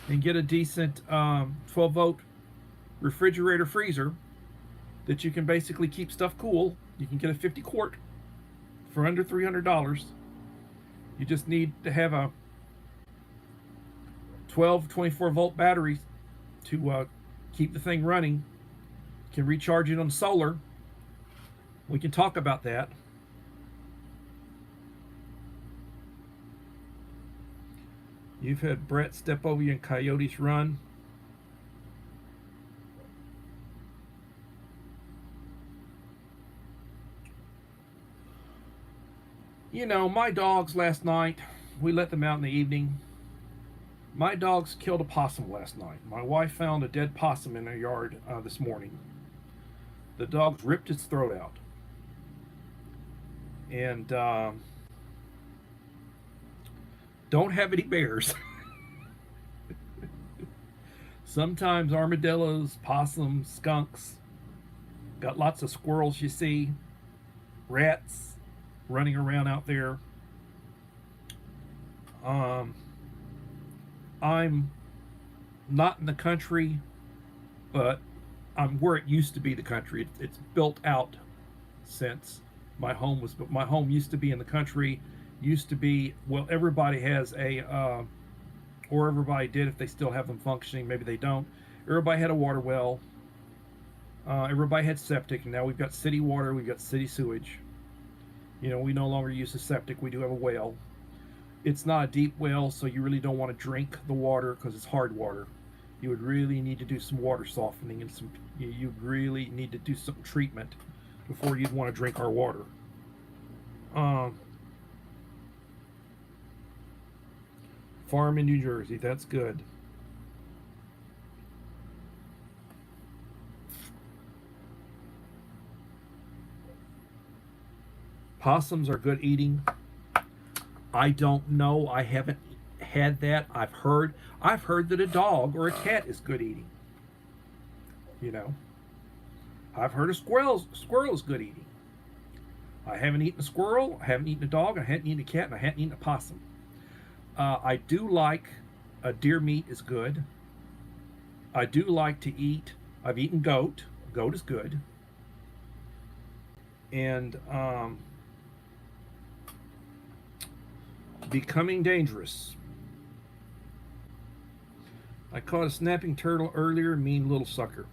Speaker 1: and get a decent 12-volt refrigerator freezer that you can basically keep stuff cool. You can get a 50 quart for under $300. You just need to have a 12, 24 volt battery to keep the thing running. You can recharge it on solar. We can talk about that. You've had Brett step over you in Coyotes Run. You know, my dogs last night, we let them out in the evening. My dogs killed a possum last night. My wife found a dead possum in her yard this morning. The dogs ripped its throat out. And don't have any bears. Sometimes armadillos, possums, skunks. Got lots of squirrels, you see. Rats running around out there. I'm not in the country, but I'm where it used to be the country. It's built out since my home was. But my home used to be in the country. Used to be, well, everybody has a, or everybody did if they still have them functioning. Maybe they don't. Everybody had a water well. Everybody had septic, and now we've got city water. We've got city sewage. You know, we no longer use a septic. We do have a well. It's not a deep well, so you really don't want to drink the water because it's hard water. You would really need to do some water softening and some. You really need to do some treatment before you'd want to drink our water. Farm in New Jersey. That's good. Possums are good eating. I don't know. I haven't had that. I've heard that a dog or a cat is good eating. You know. I've heard a squirrel is good eating. I haven't eaten a squirrel, I haven't eaten a dog, I haven't eaten a cat, and I haven't eaten a possum. I do like deer meat is good. I do like to eat. I've eaten goat. Goat is good. And becoming dangerous. I caught a snapping turtle earlier. Mean little sucker.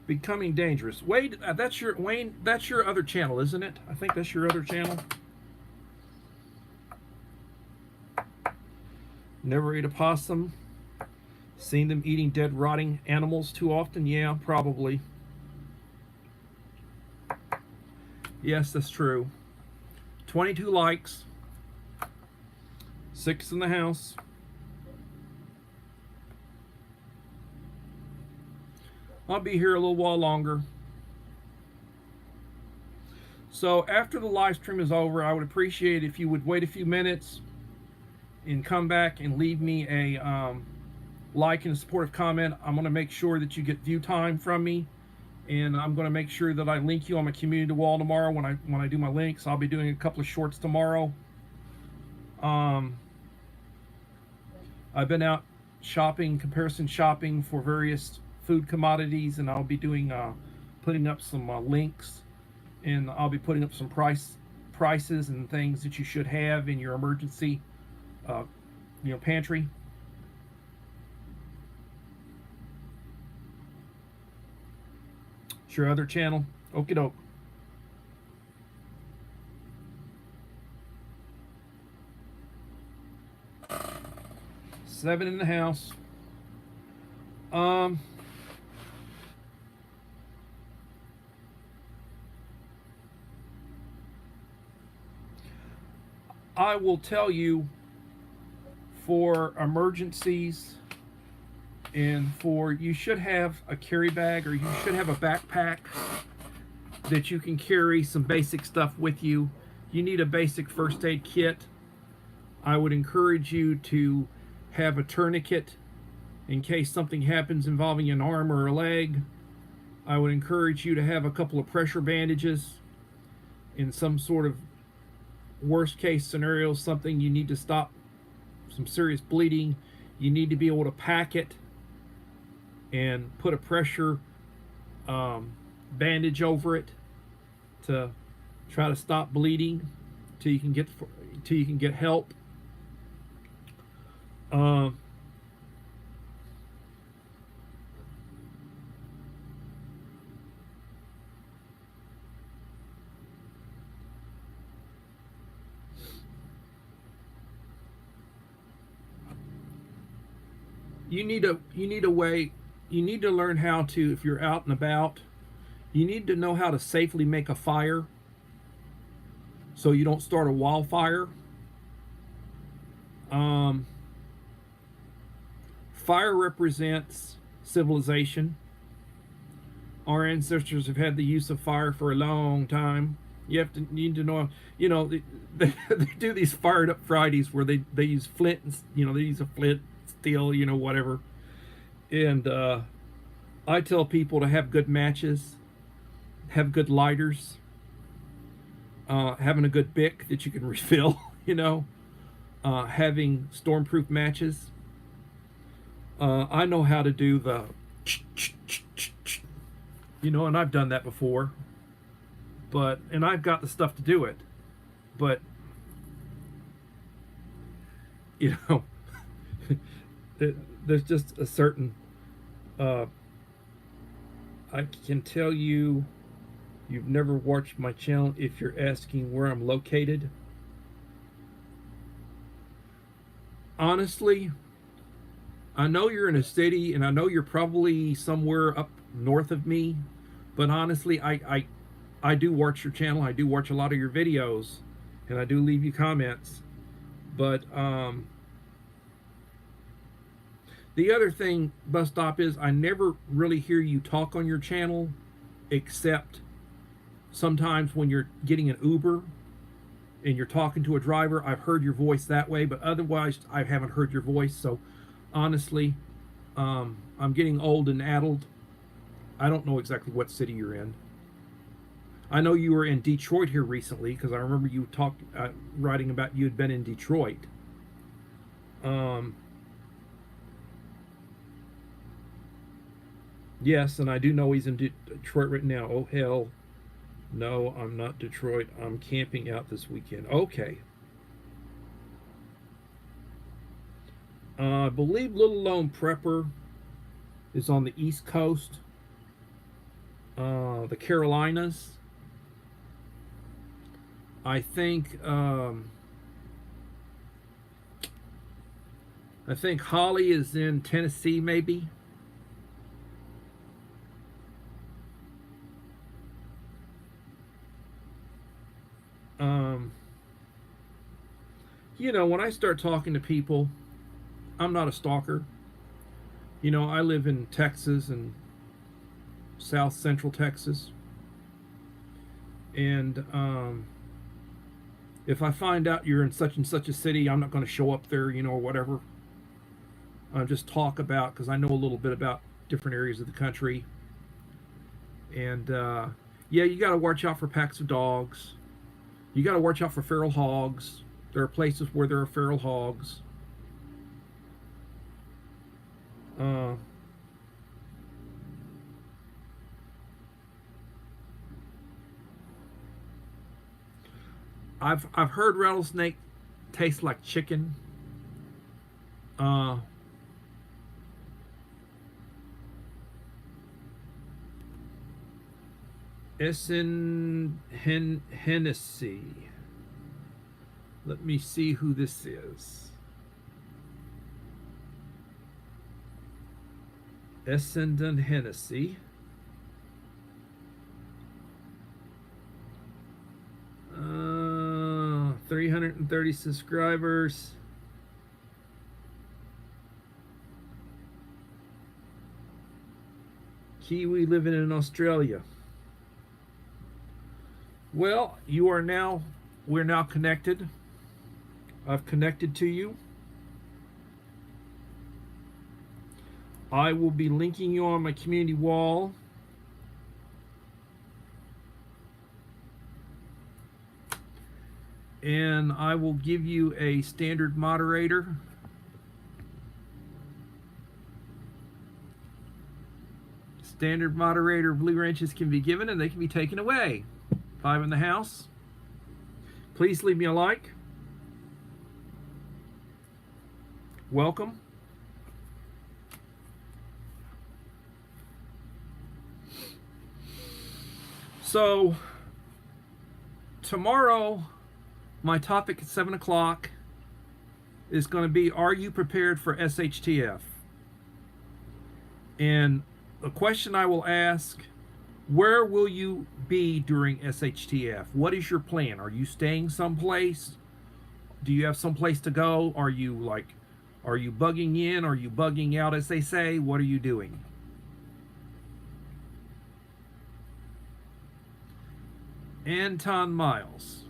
Speaker 1: Becoming dangerous. Wade, that's your Wayne. That's your other channel, isn't it? I think that's your other channel. Never ate a possum. Seen them eating dead, rotting animals too often? Yeah, probably. Yes, that's true. 22 likes. 6 in the house. I'll be here a little while longer. So after the live stream is over, I would appreciate if you would wait a few minutes and come back and leave me a like and a supportive comment. I'm going to make sure that you get view time from me, and I'm going to make sure that I link you on my community wall tomorrow when I do my links. I'll be doing a couple of shorts tomorrow. I've been out shopping, comparison shopping for various food commodities, and I'll be doing putting up some links, and I'll be putting up some prices and things that you should have in your emergency pantry. It's your other channel. Okie doke. 7 in the house. Um, I will tell you, for emergencies and for, you should have a carry bag, or you should have a backpack that you can carry some basic stuff with you. You need a basic first aid kit. I would encourage you to have a tourniquet in case something happens involving an arm or a leg. I would encourage you to have a couple of pressure bandages in some sort of worst case scenario, something you need to stop some serious bleeding. You need to be able to pack it and put a pressure bandage over it to try to stop bleeding till you can get help. You need a way. You need to learn how to, if you're out and about, you need to know how to safely make a fire so you don't start a wildfire. Fire represents civilization. Our ancestors have had the use of fire for a long time. You need to know, they do these fired up Fridays where they use flint, and they use a flint, steel, whatever. And I tell people to have good matches, have good lighters, having a good Bic that you can refill, having stormproof matches. I know how to do the, and I've done that before. And I've got the stuff to do it. But, there's just a certain, I can tell you've never watched my channel if you're asking where I'm located. Honestly, I know you're in a city, and I know you're probably somewhere up north of me, but honestly, I do watch your channel. I do watch a lot of your videos, and I do leave you comments. But the other thing, Bus Stop, is I never really hear you talk on your channel, except sometimes when you're getting an Uber and you're talking to a driver. I've heard your voice that way, but otherwise I haven't heard your voice. So honestly, I'm getting old and addled. I don't know exactly what city you're in. I know you were in Detroit here recently, because I remember you writing about you had been in Detroit. Yes, and I do know he's in Detroit right now. Oh, hell. No, I'm not Detroit. I'm camping out this weekend. Okay. I believe Little Lone Prepper is on the East Coast. The Carolinas. I think Holly is in Tennessee, maybe. When I start talking to people, I'm not a stalker. I live in Texas and South Central Texas. And if I find out you're in such and such a city, I'm not going to show up there, or whatever. Just talk about, because I know a little bit about different areas of the country. And yeah, you got to watch out for packs of dogs. You got to watch out for feral hogs. There are places where there are feral hogs. I've heard rattlesnake taste like chicken. Essen Hennessy. Let me see who this is. Essendon, Hennessy. 330 subscribers. Kiwi living in Australia. Well, we're now connected. I've connected to you. I will be linking you on my community wall. And I will give you a standard moderator. Standard moderator blue wrenches can be given and they can be taken away. 5 in the house. Please leave me a like. Welcome. So, tomorrow, my topic at 7 o'clock is going to be, are you prepared for SHTF? And a question I will ask, where will you be during SHTF? What is your plan? Are you staying someplace? Do you have someplace to go? Are you bugging in? Are you bugging out, as they say? What are you doing? Anton Miles.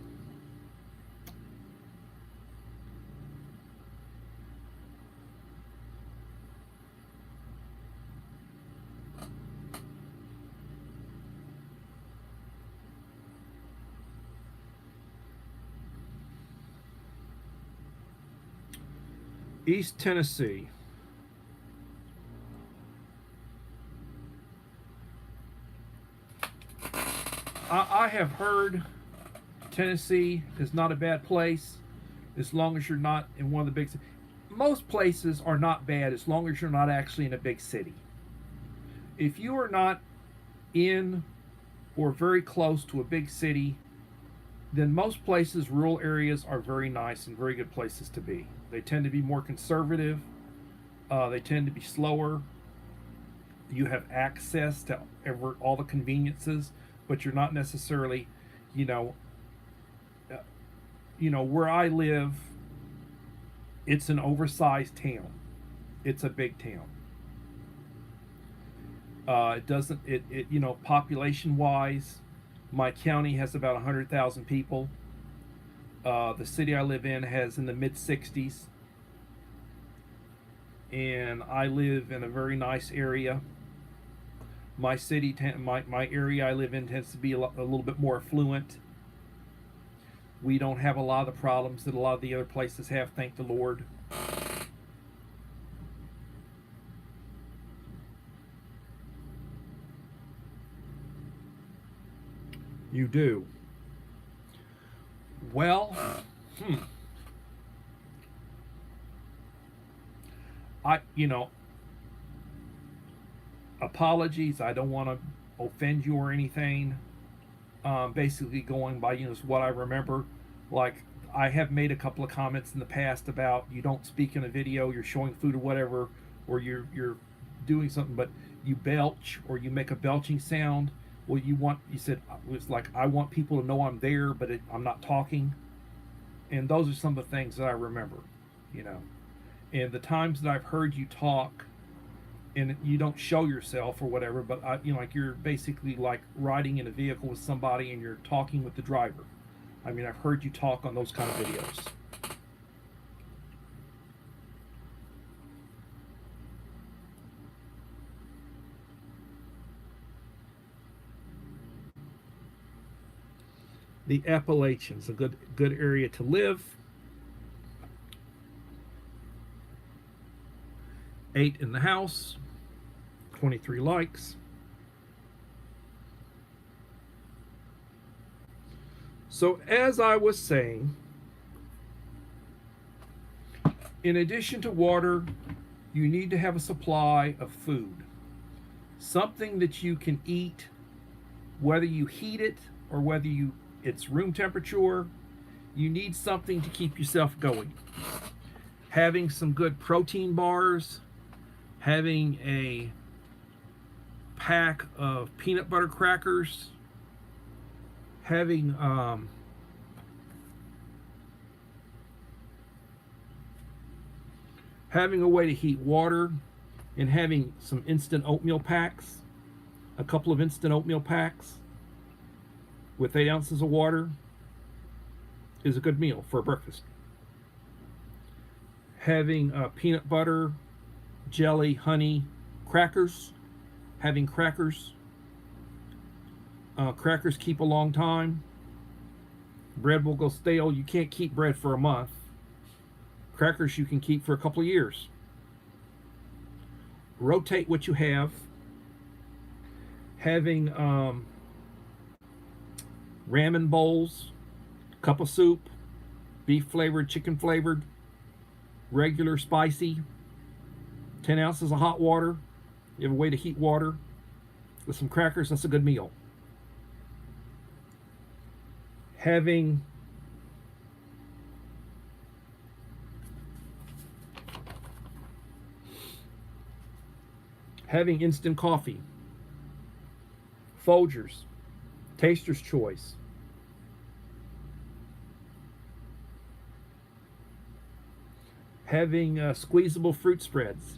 Speaker 1: East Tennessee. I have heard Tennessee is not a bad place as long as you're not in one of the big cities. Most places are not bad as long as you're not actually in a big city. If you are not in or very close to a big city, then most places, rural areas, are very nice and very good places to be. They tend to be more conservative. They tend to be slower. You have access to all the conveniences, but you're not necessarily, where I live, it's an oversized town. It's a big town. Population-wise, my county has about 100,000 people. The city I live in has in the mid-60s. And I live in a very nice area. My area I live in tends to be a little bit more affluent. We don't have a lot of the problems that a lot of the other places have, thank the Lord. You do. Well, apologies. I don't want to offend you or anything. Basically going by, what I remember. Like, I have made a couple of comments in the past about you don't speak in a video, you're showing food or whatever, or you're doing something, but you belch or you make a belching sound. Well, you said it was like, I want people to know I'm there, but I'm not talking. And those are some of the things that I remember, And the times that I've heard you talk, and you don't show yourself or whatever, but like you're basically like riding in a vehicle with somebody and you're talking with the driver. I mean, I've heard you talk on those kind of videos. The Appalachians, a good area to live. 8 in the house, 23 likes. So as I was saying, in addition to water, you need to have a supply of food. Something that you can eat, whether you heat it or whether it's room temperature. You need something to keep yourself going. Having some good protein bars, having a pack of peanut butter crackers, having having a way to heat water, and having some instant oatmeal packs, a couple of instant oatmeal packs with 8 ounces of water is a good meal for breakfast. Having peanut butter, jelly, honey, crackers, having crackers. Crackers keep a long time. Bread will go stale. You can't keep bread for a month. Crackers you can keep for a couple of years. Rotate what you have. Having ramen bowls, cup of soup, beef flavored, chicken flavored, regular spicy, 10 ounces of hot water. You have a way to heat water with some crackers. That's a good meal. Having instant coffee, Folgers, Taster's Choice, having squeezable fruit spreads,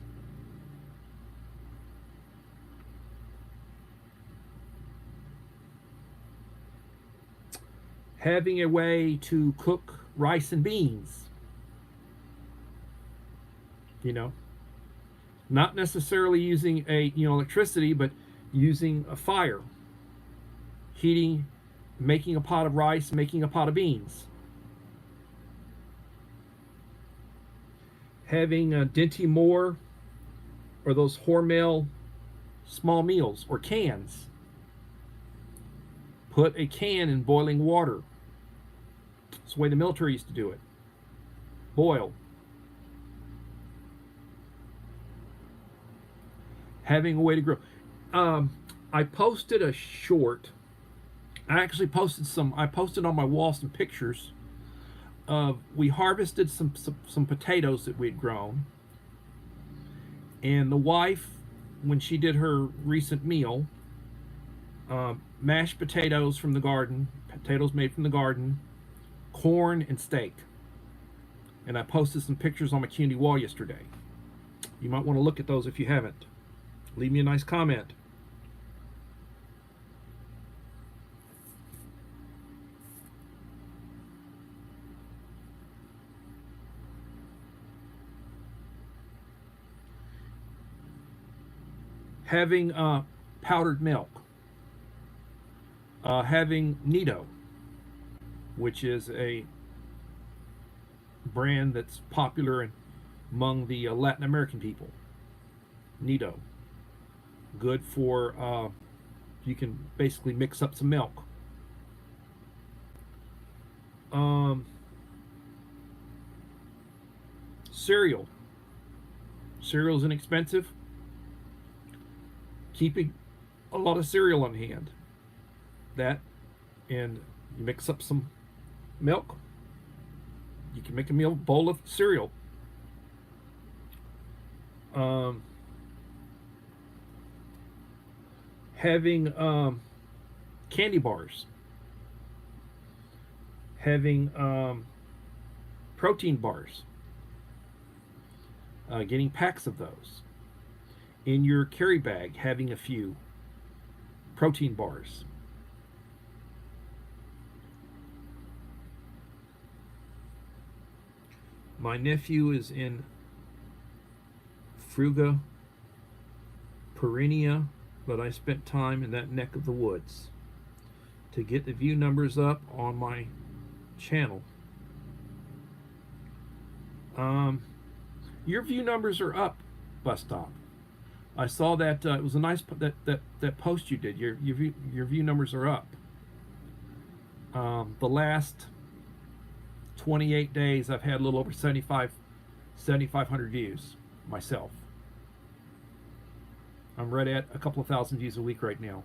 Speaker 1: having a way to cook rice and beans, not necessarily using electricity, but using a fire, heating, making a pot of rice, making a pot of beans. Having Dinty Moore or those Hormel small meals or cans. Put a can in boiling water. It's the way the military used to do it. Boil. Having a way to grow. I posted a short. I actually posted I posted on my wall some pictures of, we harvested some potatoes that we'd grown. And the wife, when she did her recent meal, mashed potatoes from the garden, potatoes made from the garden, corn, and steak. And I posted some pictures on my community wall yesterday. You might want to look at those if you haven't. Leave me a nice comment. Having powdered milk. Having Nido, which is a brand that's popular among the Latin American people. Nido. Good for, you can basically mix up some milk. Cereal. Cereal's inexpensive. Keeping a lot of cereal on hand. That, and you mix up some milk. You can make a bowl of cereal. Having candy bars. Having protein bars. Getting packs of those. In your carry bag, having a few protein bars. My nephew is in Fruga Perennia, but I spent time in that neck of the woods. To get the view numbers up on my channel. Your view numbers are up, Bus Stop. I saw that it was a nice that post you did. Your view numbers are up. The last 28 days, I've had a little over 7,500 views myself. I'm right at a couple of thousand views a week right now.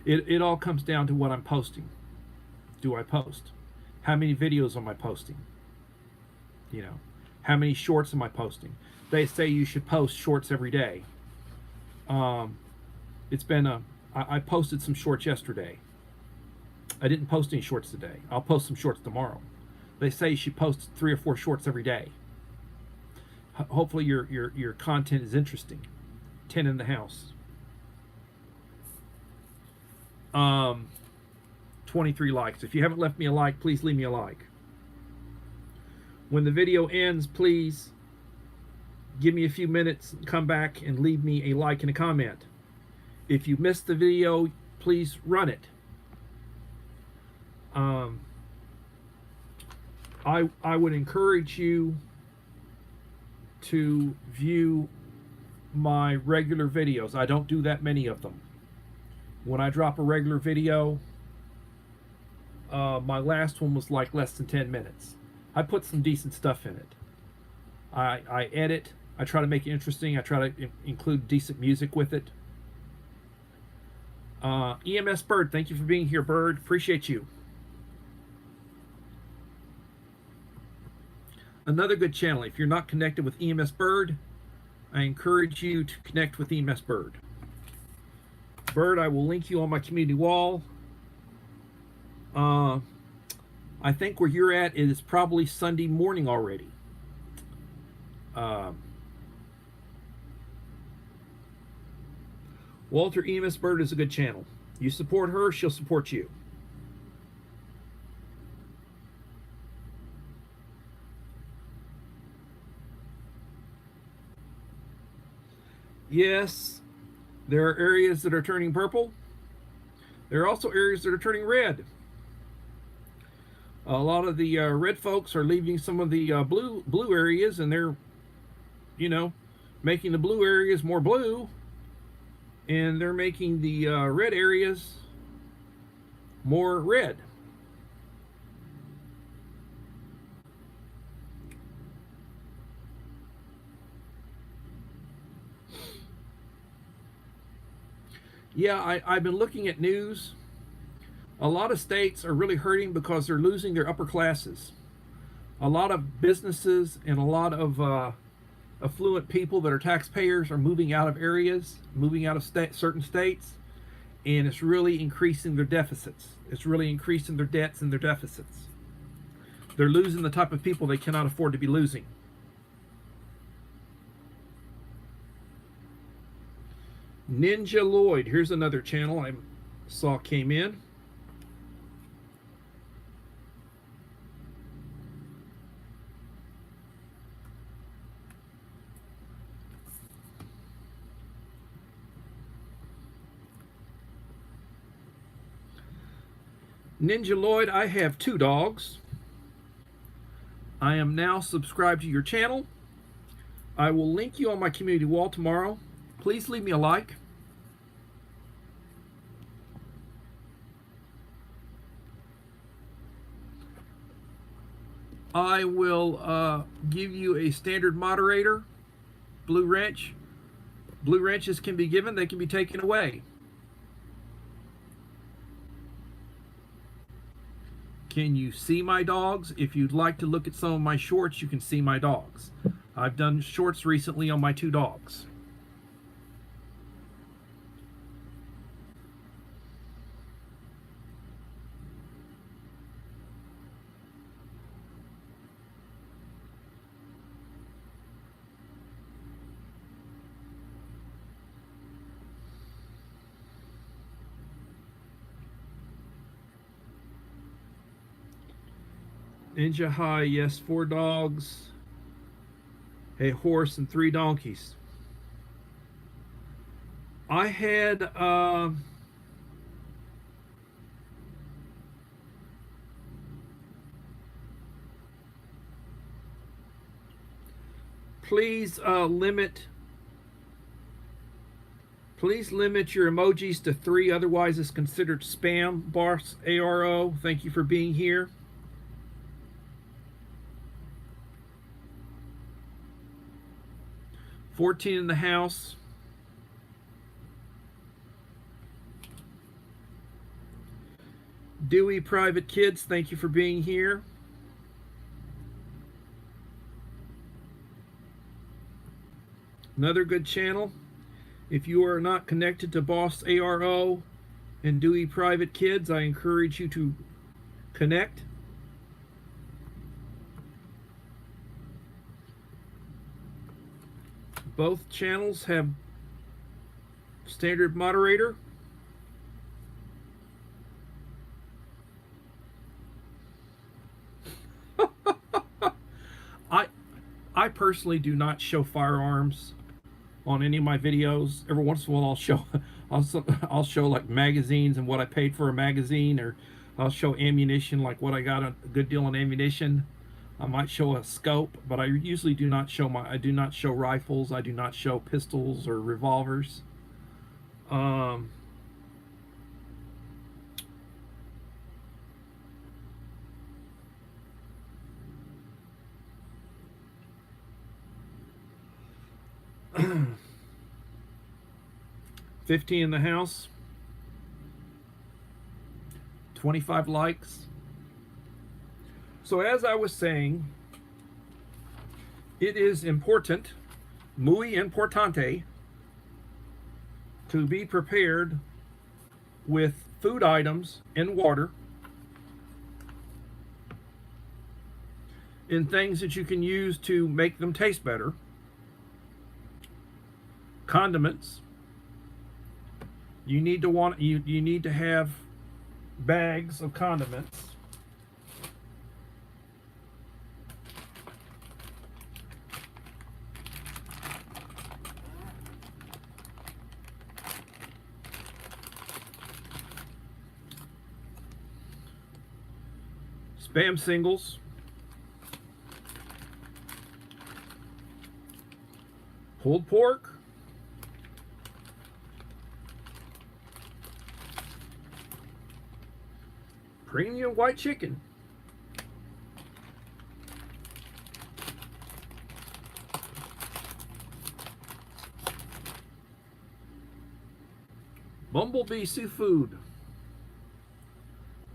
Speaker 1: It all comes down to what I'm posting. Do I post? How many videos am I posting? How many shorts am I posting? They say you should post shorts every day. Um, it's been I posted some shorts yesterday. I didn't post any shorts today. I'll post some shorts tomorrow. They say she posts 3 or 4 shorts every day. Hopefully your content is interesting. 10 in the house. 23 likes. If you haven't left me a like, please leave me a like. When the video ends, please give me a few minutes, come back and leave me a like and a comment. If you missed the video, please run it. I would encourage you to view my regular videos. I don't do that many of them. When I drop a regular video, my last one was like less than 10 minutes. I put some decent stuff in it. I edit. I try to make it interesting. I try to include decent music with it. EMS Bird, thank you for being here, Bird. Appreciate you. Another good channel. If you're not connected with EMS Bird, I encourage you to connect with EMS Bird. Bird, I will link you on my community wall. I think where you're at, it is probably Sunday morning already. Walter, EMS Bird is a good channel. You support her, she'll support you. Yes, there are areas that are turning purple. There are also areas that are turning red. A lot of the red folks are leaving some of the blue areas, and they're, making the blue areas more blue, and they're making the red areas more red. Yeah, I've been looking at news. A lot of states are really hurting because they're losing their upper classes. A lot of businesses and a lot of affluent people that are taxpayers are moving out of areas, moving out of certain states, and it's really increasing their deficits. It's really increasing their debts and their deficits. They're losing the type of people they cannot afford to be losing. Ninja Lloyd, here's another channel I saw came in. Ninja Lloyd, I have 2 dogs. I am now subscribed to your channel. I will link you on my community wall tomorrow. Please leave me a like. I will give you a standard moderator, Blue Wrench. Blue wrenches can be given, they can be taken away. Can you see my dogs? If you'd like to look at some of my shorts, you can see my dogs. I've done shorts recently on my 2 dogs. Ninja High, yes, 4 dogs, a horse, and 3 donkeys. I had please limit your emojis to 3, otherwise it's considered spam. Boss ARO, thank you for being here. $14 in the house. Dewey Private Kids, thank you for being here. Another good channel If you are not connected to Boss ARO and Dewey Private Kids, I encourage you to connect. Both channels have standard moderator. I personally do not show firearms on any of my videos. Every once in a while I'll show like magazines and what I paid for a magazine, or I'll show ammunition, like what I got a good deal on ammunition. I might show a scope, but I usually do not show I do not show rifles. I do not show pistols or revolvers. 50 in the house, 25 likes. So as I was saying, it is important, muy importante, to be prepared with food items and water and things that you can use to make them taste better. Condiments. You need to have bags of condiments. Spam singles. Pulled pork. Premium white chicken. Bumblebee seafood.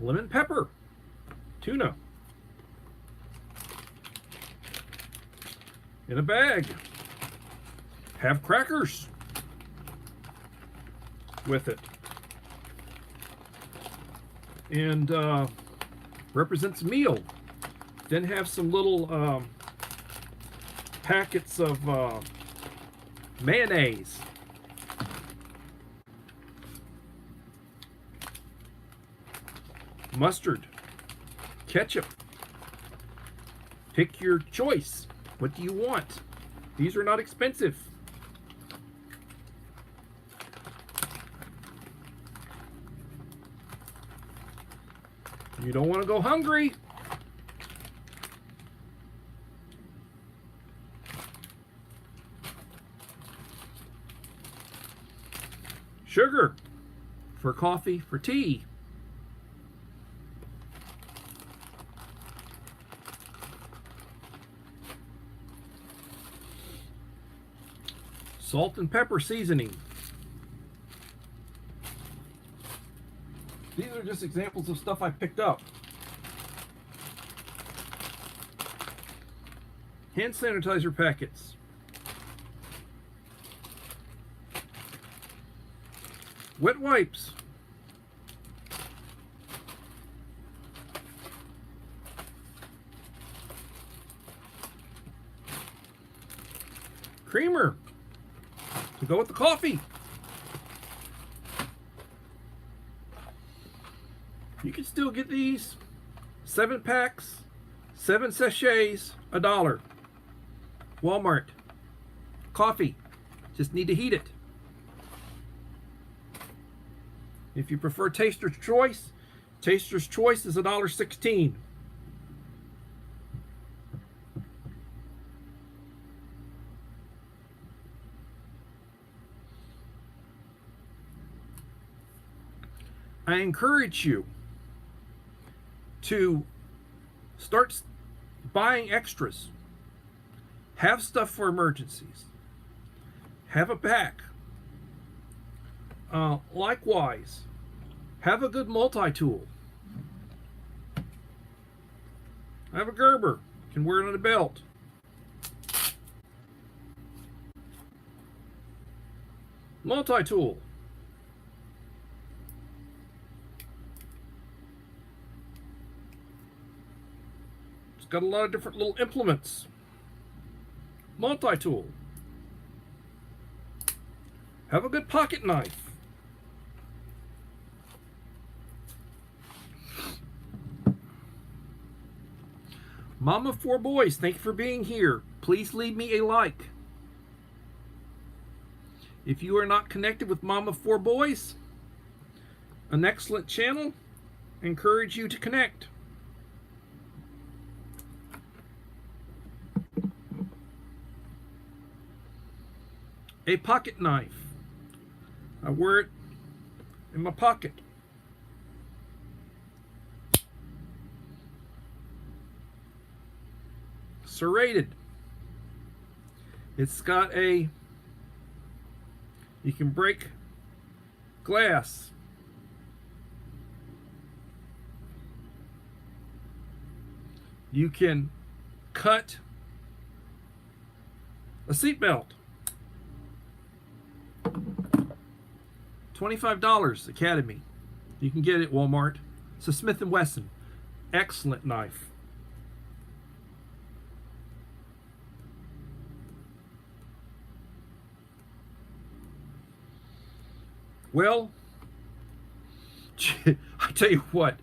Speaker 1: Lemon pepper. Tuna. In a bag. Have crackers with it. And represents meal. Then have some little packets of mayonnaise. Mustard. Ketchup. Pick your choice. What do you want? These are not expensive. You don't want to go hungry. Sugar for coffee, for tea. Salt and pepper seasoning. These are just examples of stuff I picked up. Hand sanitizer packets. Wet wipes. Creamer to go with the coffee. You can still get these 7 packs, 7 sachets, $1. Walmart. Coffee. Just need to heat it. If you prefer Taster's Choice is $1.16. I encourage you to start buying extras. Have stuff for emergencies. Have a pack. Likewise, have a good multi-tool. Have a Gerber. You can wear it on a belt. Multi-tool. It's got a lot of different little implements. Multi-tool. Have a good pocket knife. Mama of 4 boys, thank you for being here. Please leave me a like. If you are not connected with Mama of 4 boys, an excellent channel, I encourage you to connect. A pocket knife. I wear it in my pocket. Serrated. It's got a, you can break glass. You can cut a seatbelt. $25 Academy. You can get it at Walmart. It's a Smith & Wesson. Excellent knife. Well, I tell you what,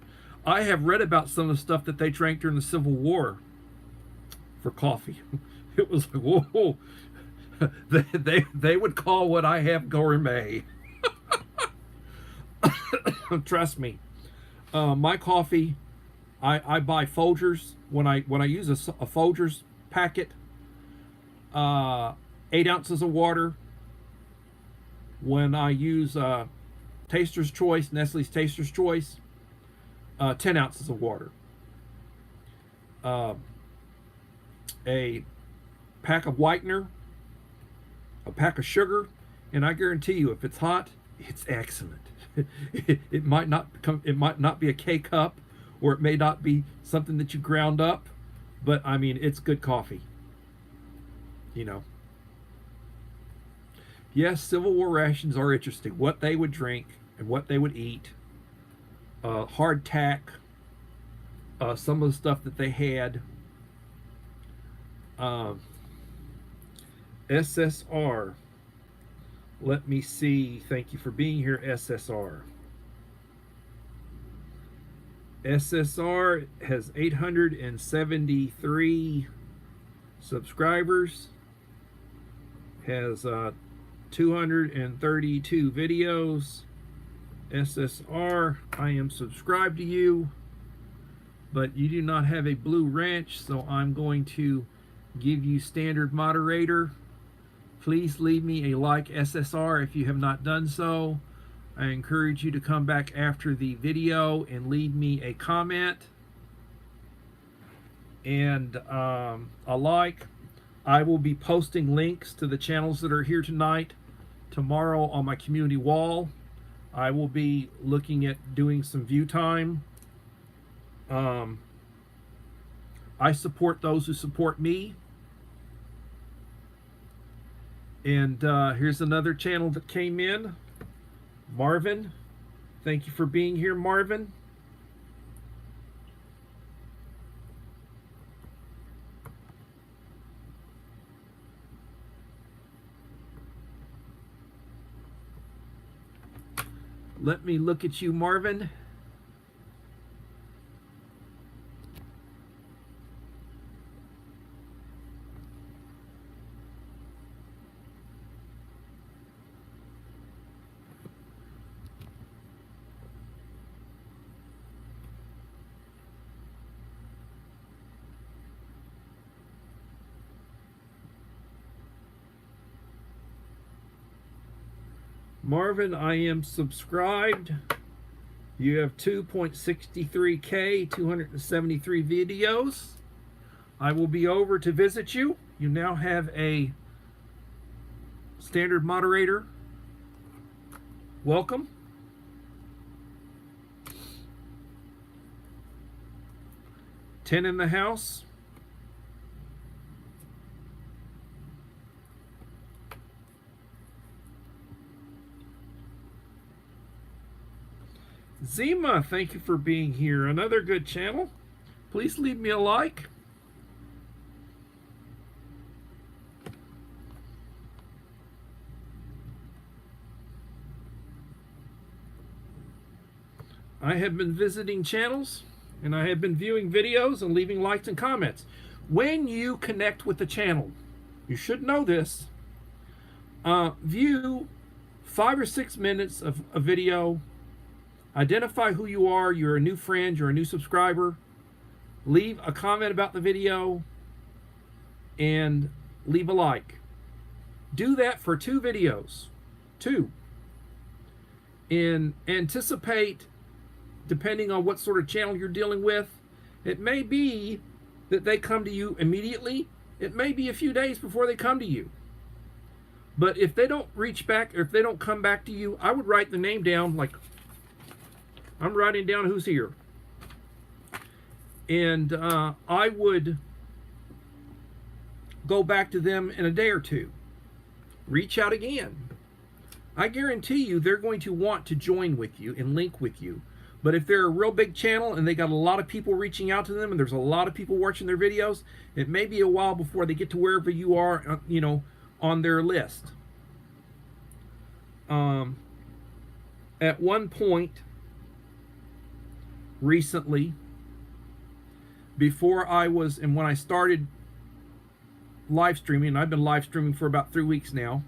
Speaker 1: I have read about some of the stuff that they drank during the Civil War for coffee. It was like, whoa, they would call what I have gourmet. Trust me. My coffee, I buy Folgers. When I use a Folgers packet, 8 ounces of water. When I use Taster's Choice, Nestle's Taster's Choice, 10 ounces of water. A pack of whitener, a pack of sugar, and I guarantee you, if it's hot, it's excellent. It might not be a K-cup, or it may not be something that you ground up, but I mean, it's good coffee. You know. Yes, Civil War rations are interesting. What they would drink and what they would eat. Hardtack. Some of the stuff that they had. SSR. Let me see. Thank you for being here, SSR. SSR has 873 subscribers. Has 232 videos. SSR, I am subscribed to you, but you do not have a blue wrench, so I'm going to give you standard moderator. Please leave me a like, SSR, if you have not done so. I encourage you to come back after the video and leave me a comment and a like. I will be posting links to the channels that are here tonight tomorrow on my community wall. I will be looking at doing some view time. I support those who support me. And here's another channel that came in. Marvin. Thank you for being here, Marvin. Let me look at you, Marvin. Marvin, I am subscribed. You have 2.63K, 273 videos. I will be over to visit you. You now have a standard moderator. Welcome. Ten in the house. Zima, thank you for being here. Another good channel. Please leave me a like. I have been visiting channels and I have been viewing videos and leaving likes and comments. When you connect with the channel, you should know this, view 5 or 6 minutes of a video, identify who you are, you're a new friend, you're a new subscriber, leave a comment about the video, and leave a like. Do that for 2 videos, 2, and anticipate, depending on what sort of channel you're dealing with, it may be that they come to you immediately. It may be a few days before they come to you. But if they don't reach back, or if they don't come back to you, I would write the name down, like I'm writing down who's here. And I would go back to them in a day or 2. Reach out again. I guarantee you they're going to want to join with you and link with you. But if they're a real big channel and they got a lot of people reaching out to them and there's a lot of people watching their videos, it may be a while before they get to wherever you are, on their list. At one point recently, before I was, and when I started live streaming, and I've been live streaming for about 3 weeks now,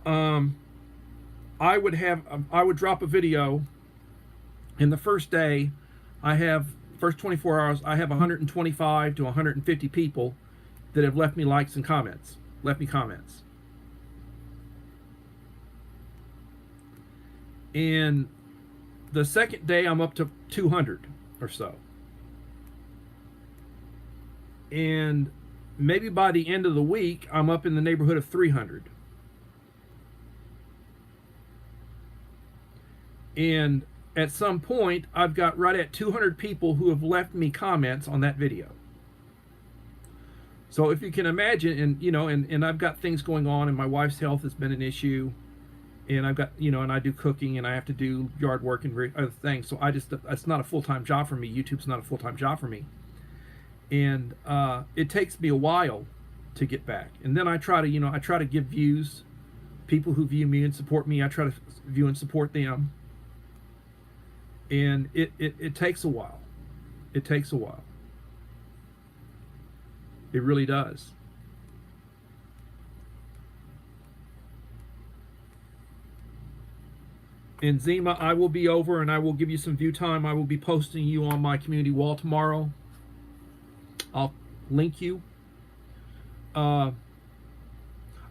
Speaker 1: I would drop a video. In the first day, first 24 hours, I have 125 to 150 people that have left me likes and comments, And the second day, I'm up to 200 or so. And maybe by the end of the week, I'm up in the neighborhood of 300. And at some point, I've got right at 200 people who have left me comments on that video. So if you can imagine, and I've got things going on, and my wife's health has been an issue, and I've got, and I do cooking, and I have to do yard work and other things. So it's not a full-time job for me. YouTube's not a full-time job for me. And it takes me a while to get back. And then I try to give views, people who view me and support me, I try to view and support them. And it takes a while. It takes a while. It really does. And Zima, I will be over and I will give you some view time. I will be posting you on my community wall tomorrow. I'll link you. I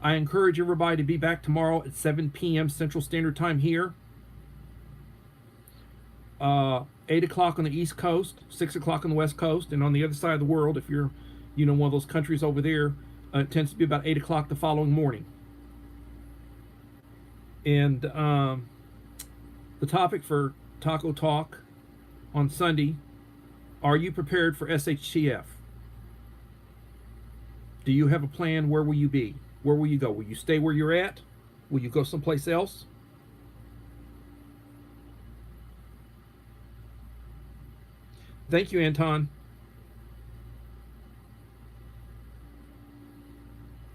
Speaker 1: encourage everybody to be back tomorrow at 7 p.m. Central Standard Time here. 8 o'clock on the East Coast, 6 o'clock on the West Coast, and on the other side of the world, if you're, one of those countries over there, it tends to be about 8 o'clock the following morning. And the topic for Taco Talk on Sunday, are you prepared for SHTF? Do you have a plan? Where will you be? Where will you go? Will you stay where you're at? Will you go someplace else? Thank you, Anton.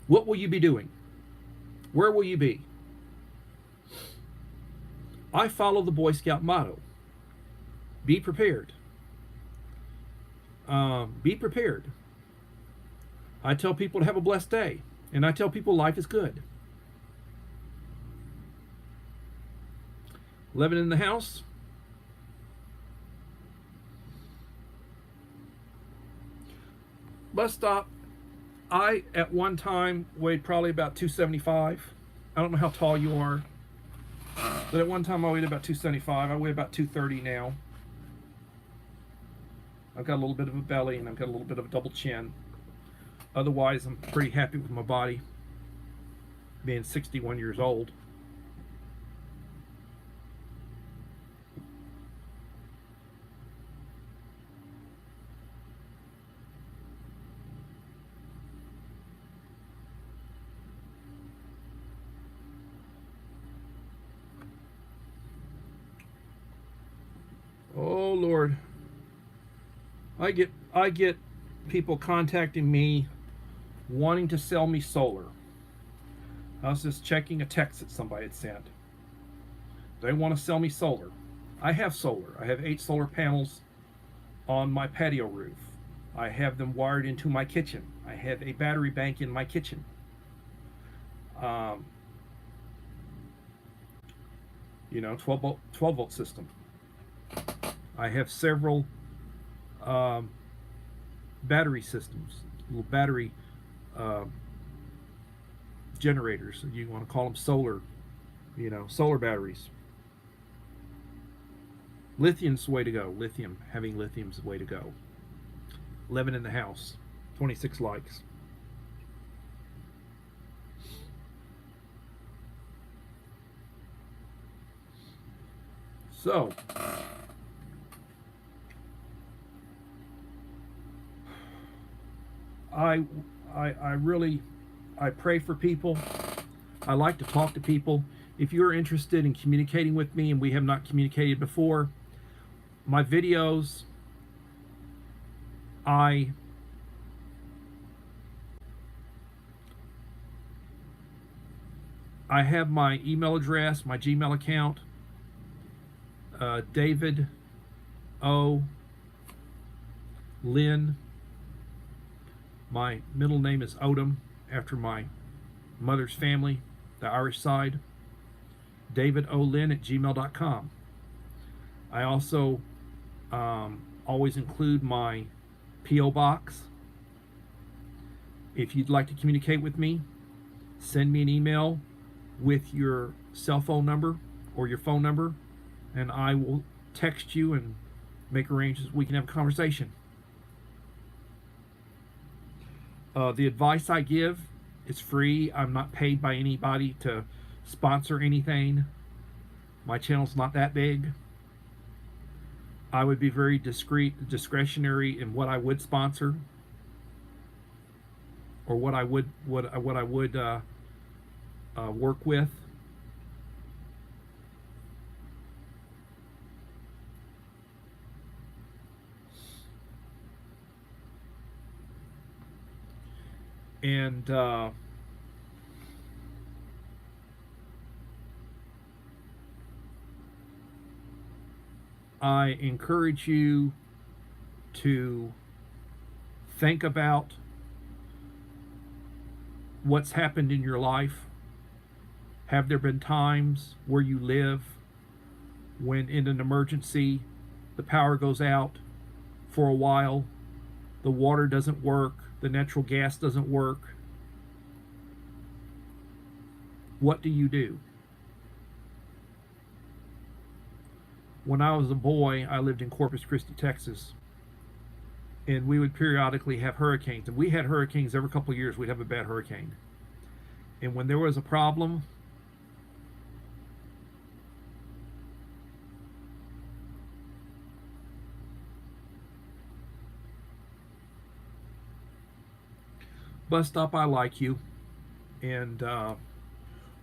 Speaker 1: What will you be doing? Where will you be? I follow the Boy Scout motto. Be prepared. Be prepared. I tell people to have a blessed day. And I tell people life is good. Living in the house. Bus stop. I, at one time, weighed probably about 275. I don't know how tall you are. But at one time I weighed about 275. I weigh about 230 now. I've got a little bit of a belly and I've got a little bit of a double chin. Otherwise, I'm pretty happy with my body, being 61 years old. Oh Lord. I get people contacting me wanting to sell me solar. I was just checking a text that somebody had sent. They want to sell me solar. I have solar. I have 8 solar panels on my patio roof. I have them wired into my kitchen. I have a battery bank in my kitchen. Um, 12 volt system. I have several um, battery systems, little battery uh, generators. You want to call them solar, solar batteries. Lithium's the way to go. Having lithium's the way to go. 11 in the house, 26 likes. So, I really pray for people. I like to talk to people. If you're interested in communicating with me and we have not communicated before, my videos, I have my email address, my Gmail account, David O. Lynn. My middle name is Odom, after my mother's family, the Irish side. DavidOLynn@gmail.com. I also always include my P.O. box. If you'd like to communicate with me, send me an email with your cell phone number or your phone number, and I will text you and make arrangements. We can have a conversation. The advice I give is free. I'm not paid by anybody to sponsor anything. My channel's not that big. I would be very discretionary in what I would sponsor, or what I would work with. And I encourage you to think about what's happened in your life. Have there been times where you live when in an emergency the power goes out for a while, the water doesn't work, the natural gas doesn't work? What do you do? When I was a boy, I lived in Corpus Christi, Texas, and we would periodically have hurricanes. And we had hurricanes every couple of years. We'd have a bad hurricane. And when there was a problem, Bus Stop, I like you. And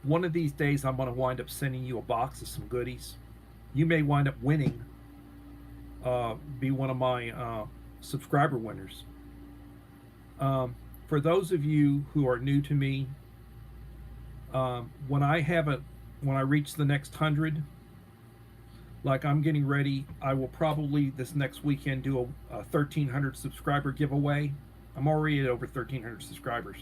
Speaker 1: one of these days, I'm going to wind up sending you a box of some goodies. You may wind up winning, be one of my subscriber winners. For those of you who are new to me, when I reach the next 100, like I'm getting ready, I will probably this next weekend do a 1,300 subscriber giveaway. I'm already at over 1,300 subscribers,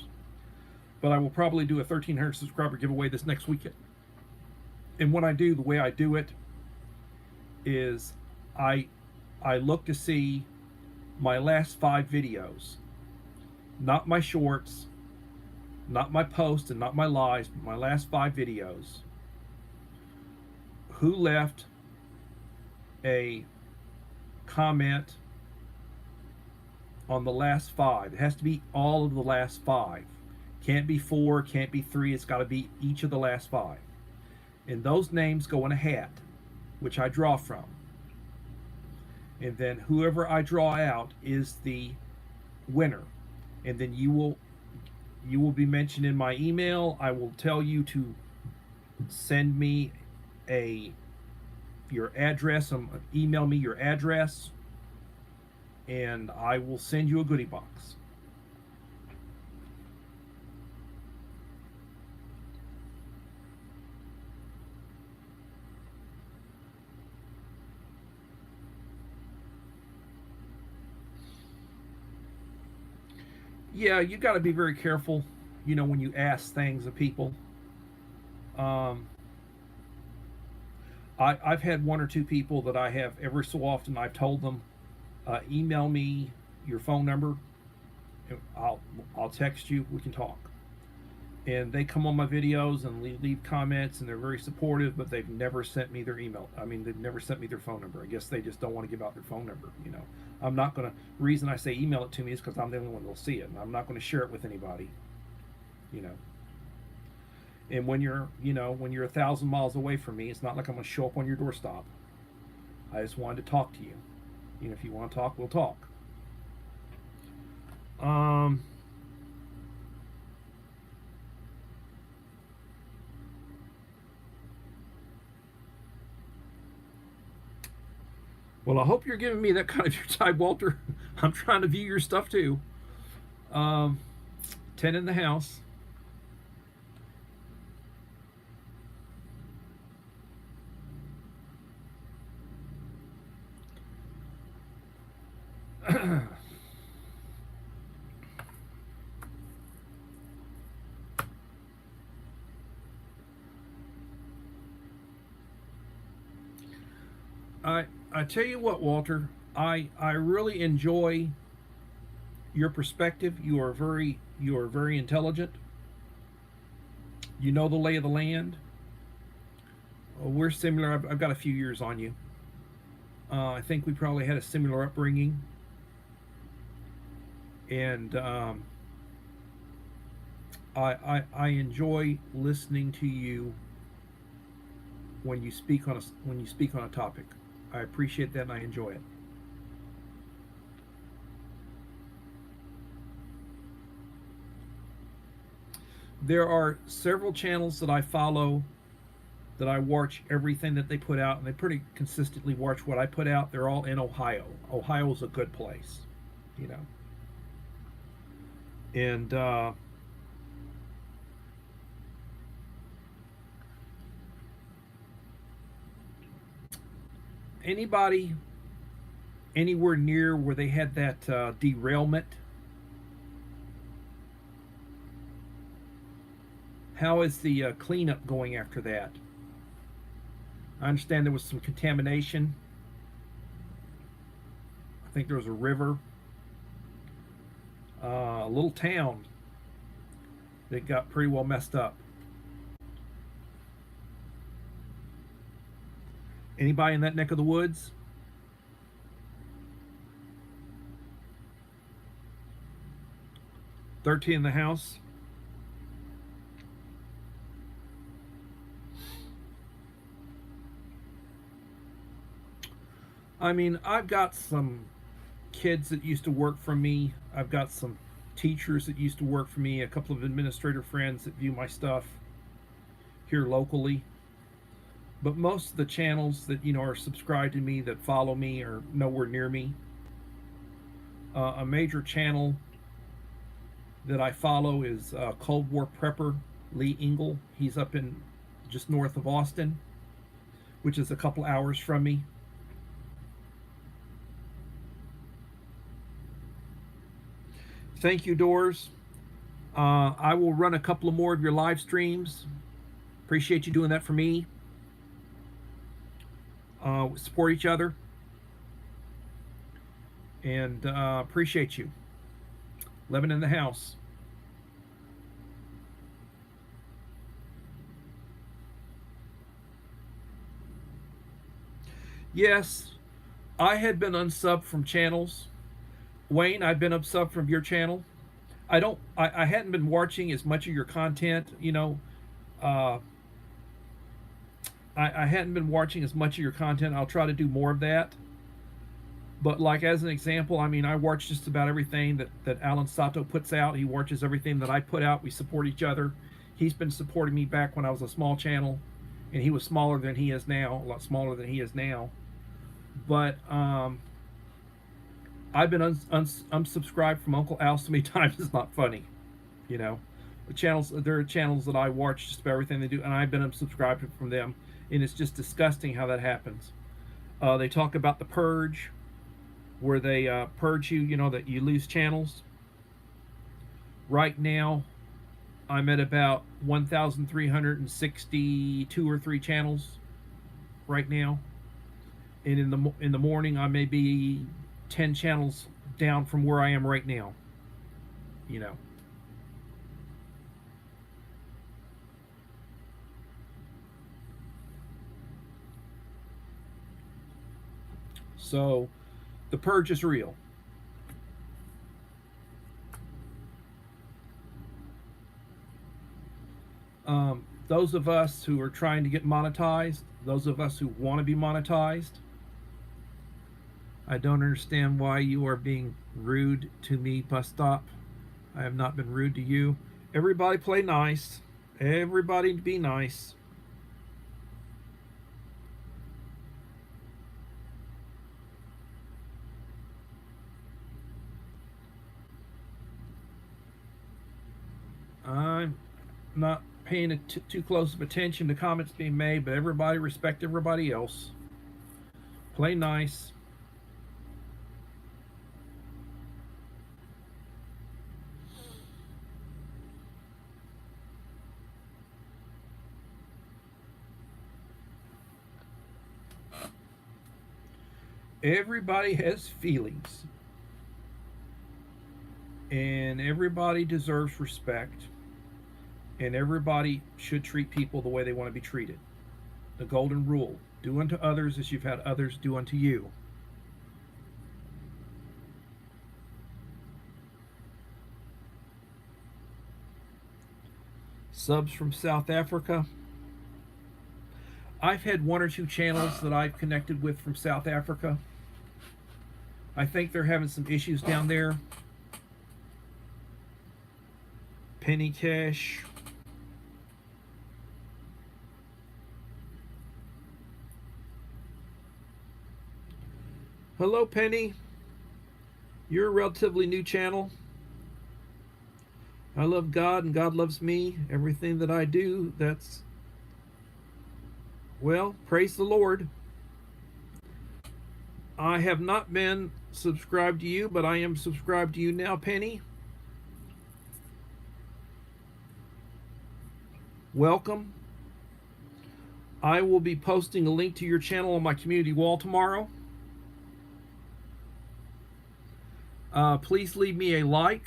Speaker 1: but I will probably do a 1,300 subscriber giveaway this next weekend. And when I do, the way I do it is I look to see my last 5 videos, not my shorts, not my posts, and not my lives, but my last 5 videos. Who left a comment on the last 5? It has to be all of the last 5. Can't be 4, can't be 3, it's got to be each of the last 5. And those names go in a hat, which I draw from. And then whoever I draw out is the winner. And then you will be mentioned in my email. I will tell you to send me your address, email me your address, and I will send you a goodie box. Yeah, you got to be very careful, when you ask things of people. Um, I've had one or two people that I have every so often. I've told them, email me your phone number. And I'll text you. We can talk. And they come on my videos and leave comments, and they're very supportive, but they've never sent me their email. I mean, they've never sent me their phone number. I guess they just don't want to give out their phone number. I'm not going to. Reason I say email it to me is because I'm the only one that'll see it, and I'm not going to share it with anybody. You know. And when you're 1,000 miles away from me, it's not like I'm going to show up on your doorstep. I just wanted to talk to you. If you want to talk, we'll talk. Well, I hope you're giving me that kind of your time, Walter. I'm trying to view your stuff too. 10 in the house. I tell you what, Walter, I really enjoy your perspective. You are very intelligent. You know the lay of the land. We're similar. I've got a few years on you. I think we probably had a similar upbringing, and I enjoy listening to you when you speak on a topic. I appreciate that and I enjoy it. There are several channels that I follow that I watch everything that they put out, and they pretty consistently watch what I put out. They're all in Ohio. Ohio is a good place, And anybody anywhere near where they had that derailment? How is the cleanup going after that? I understand there was some contamination. I think there was a river, a little town that got pretty well messed up. Anybody in that neck of the woods? $13 in the house. I mean, I've got some kids that used to work for me. I've got some teachers that used to work for me, a couple of administrator friends that view my stuff here locally. But most of the channels that are subscribed to me, that follow me, are nowhere near me. A major channel that I follow is Cold War Prepper Lee Engel. He's up in just north of Austin, which is a couple hours from me. Thank you, Doors. I will run a couple of more of your live streams. Appreciate you doing that for me. Support each other, and appreciate you. Living in the house. Yes, I had been unsubbed from channels. Wayne, I've been unsubbed from your channel. I hadn't been watching as much of your content, I hadn't been watching as much of your content. I'll try to do more of that. But like as an example, I mean, I watch just about everything that Alan Sato puts out. He watches everything that I put out. We support each other. He's been supporting me back when I was a small channel, and he was smaller than he is now, a lot smaller than he is now. But I've been unsubscribed from Uncle Al so many times it's not funny. You know, there are channels that I watch just about everything they do, and I've been unsubscribed from them, and it's just disgusting how that happens. They talk about the purge, where they purge you, you know, that you lose channels. Right now, I'm at about 1,362 or 3 channels right now, and in the morning I may be 10 channels down from where I am right now. You know. So, the purge is real. Those of us who are trying to get monetized, those of us who want to be monetized, I don't understand why you are being rude to me, bus stop. I have not been rude to you. Everybody play nice. Everybody be nice. I'm not paying too close of attention to comments being made, but everybody respect everybody else. Play nice. Everybody has feelings, and everybody deserves respect, and everybody should treat people the way they want to be treated. The golden rule: do unto others as you've had others do unto you. Subs from South Africa. I've had 1 or 2 channels that I've connected with from South Africa. I think they're having some issues down there. Penny Cash. Hello, Penny. You're a relatively new channel. I love God and God loves me. Everything that I do, well, praise the Lord. I have not been subscribed to you, but I am subscribed to you now, Penny. Welcome. I will be posting a link to your channel on my community wall tomorrow. Please leave me a like.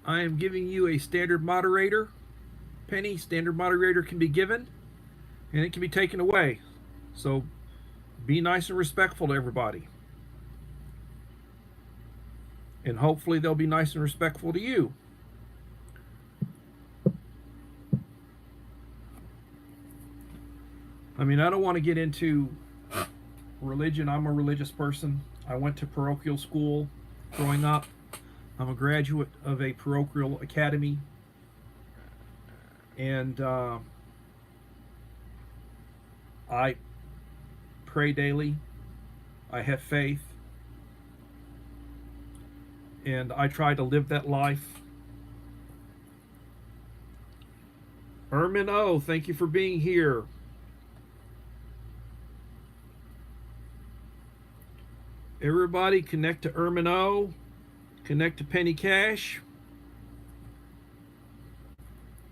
Speaker 1: I am giving you a standard moderator. Penny, standard moderator can be given, and it can be taken away. So be nice and respectful to everybody. And hopefully they'll be nice and respectful to you. I mean, I don't want to get into religion. I'm a religious person. I went to parochial school growing up. I'm a graduate of a parochial academy. And I pray daily. I have faith. And I try to live that life. Ermin O, thank you for being here. Everybody connect to Ermin O. Connect to Penny Cash.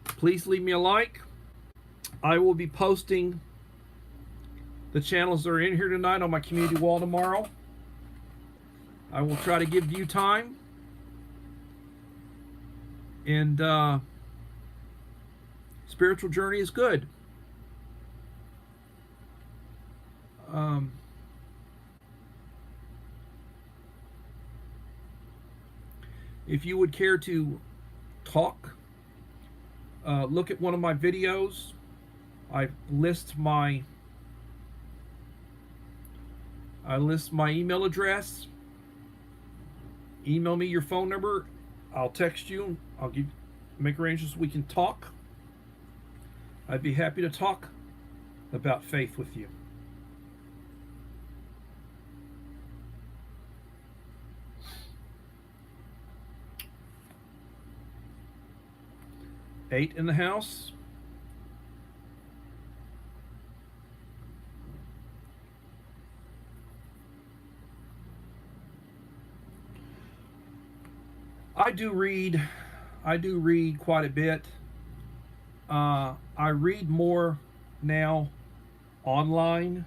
Speaker 1: Please leave me a like. I will be posting the channels that are in here tonight on my community wall tomorrow. I will try to give you time. And spiritual journey is good. If you would care to talk, look at one of my videos. I list my email address Email me your phone number. I'll text you. Make arrangements we can talk. I'd be happy to talk about faith with you. Eight in the house. I do read. I do read quite a bit. I read more now online.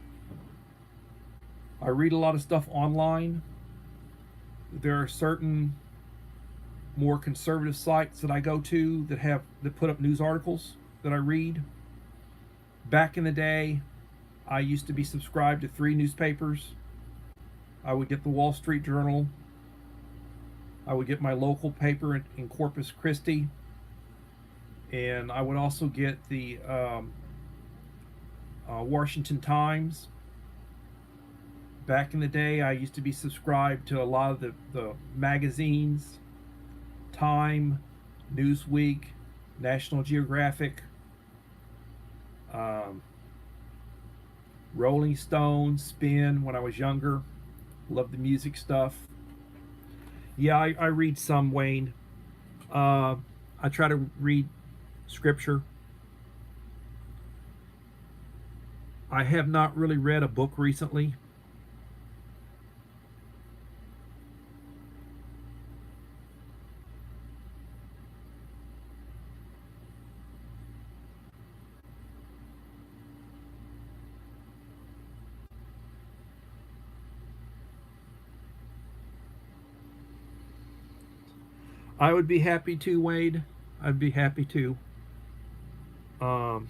Speaker 1: I read a lot of stuff online. There are certain more conservative sites that I go to that put up news articles that I read. Back in the day, I used to be subscribed to 3 newspapers. I would get the Wall Street Journal. I would get my local paper in Corpus Christi, and I would also get the Washington Times. Back in the day, I used to be subscribed to a lot of the magazines: Time, Newsweek, National Geographic, Rolling Stone, Spin when I was younger. Loved the music stuff. Yeah, I read some, Wayne. I try to read scripture. I have not really read a book recently. I would be happy to, Wade. I'd be happy to. Um,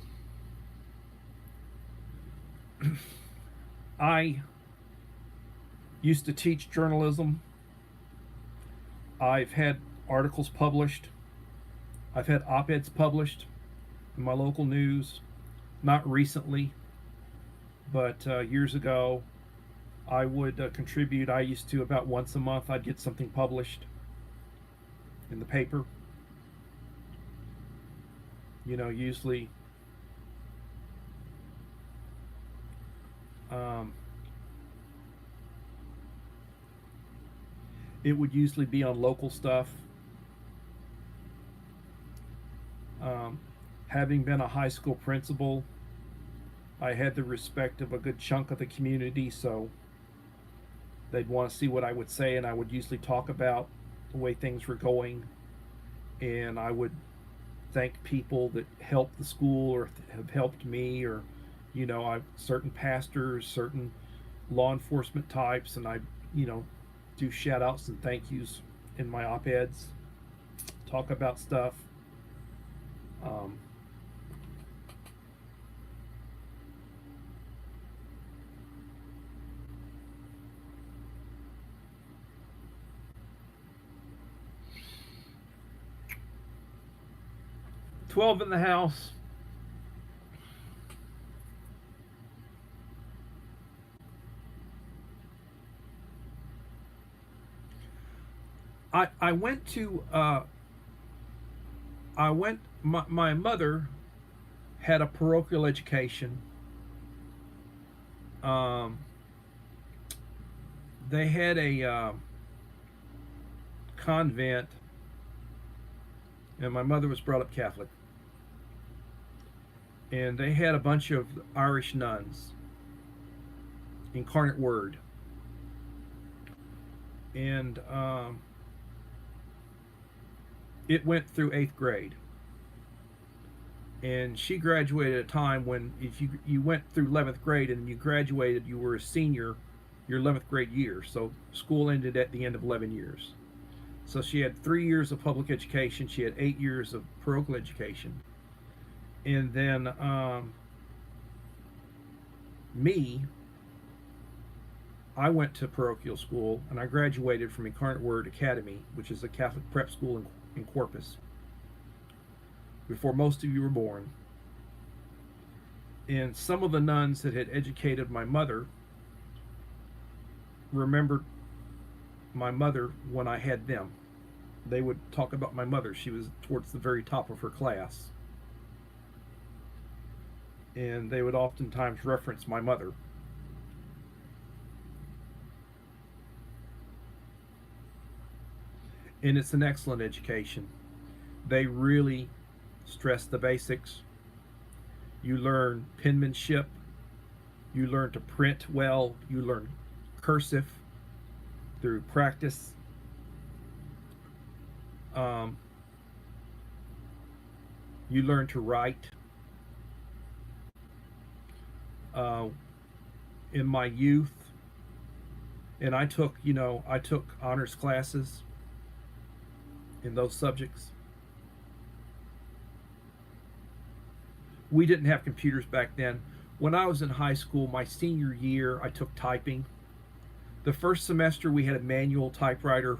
Speaker 1: I used to teach journalism. I've had articles published. I've had op-eds published in my local news. Not recently, but years ago. I would contribute. I used to, about once a month, I'd get something published in the paper. Usually it would usually be on local stuff. Having been a high school principal, I had the respect of a good chunk of the community, so they'd want to see what I would say, and I would usually talk about the way things were going, and I would thank people that helped the school or have helped me, or certain pastors, certain law enforcement types, and I do shout outs and thank yous in my op-eds, talk about stuff. um, 12 in the house. I went to my mother had a parochial education. Um, they had a convent, and my mother was brought up Catholic. And they had a bunch of Irish nuns, Incarnate Word. And it went through 8th grade. And she graduated at a time when, if you went through 11th grade and you graduated, you were a senior your 11th grade year. So school ended at the end of 11 years. So she had 3 years of public education. She had 8 years of parochial education. And then I went to parochial school, and I graduated from Incarnate Word Academy, which is a Catholic prep school in Corpus, before most of you were born. And some of the nuns that had educated my mother remembered my mother when I had them. They would talk about my mother. She was towards the very top of her class. And they would oftentimes reference my mother. And it's an excellent education. They really stress the basics. You learn penmanship. You learn to print well. You learn cursive through practice. You learn to write. In my youth, and I took honors classes in those subjects. We didn't have computers back then. When I was in high school, my senior year, I took typing. The first semester, we had a manual typewriter.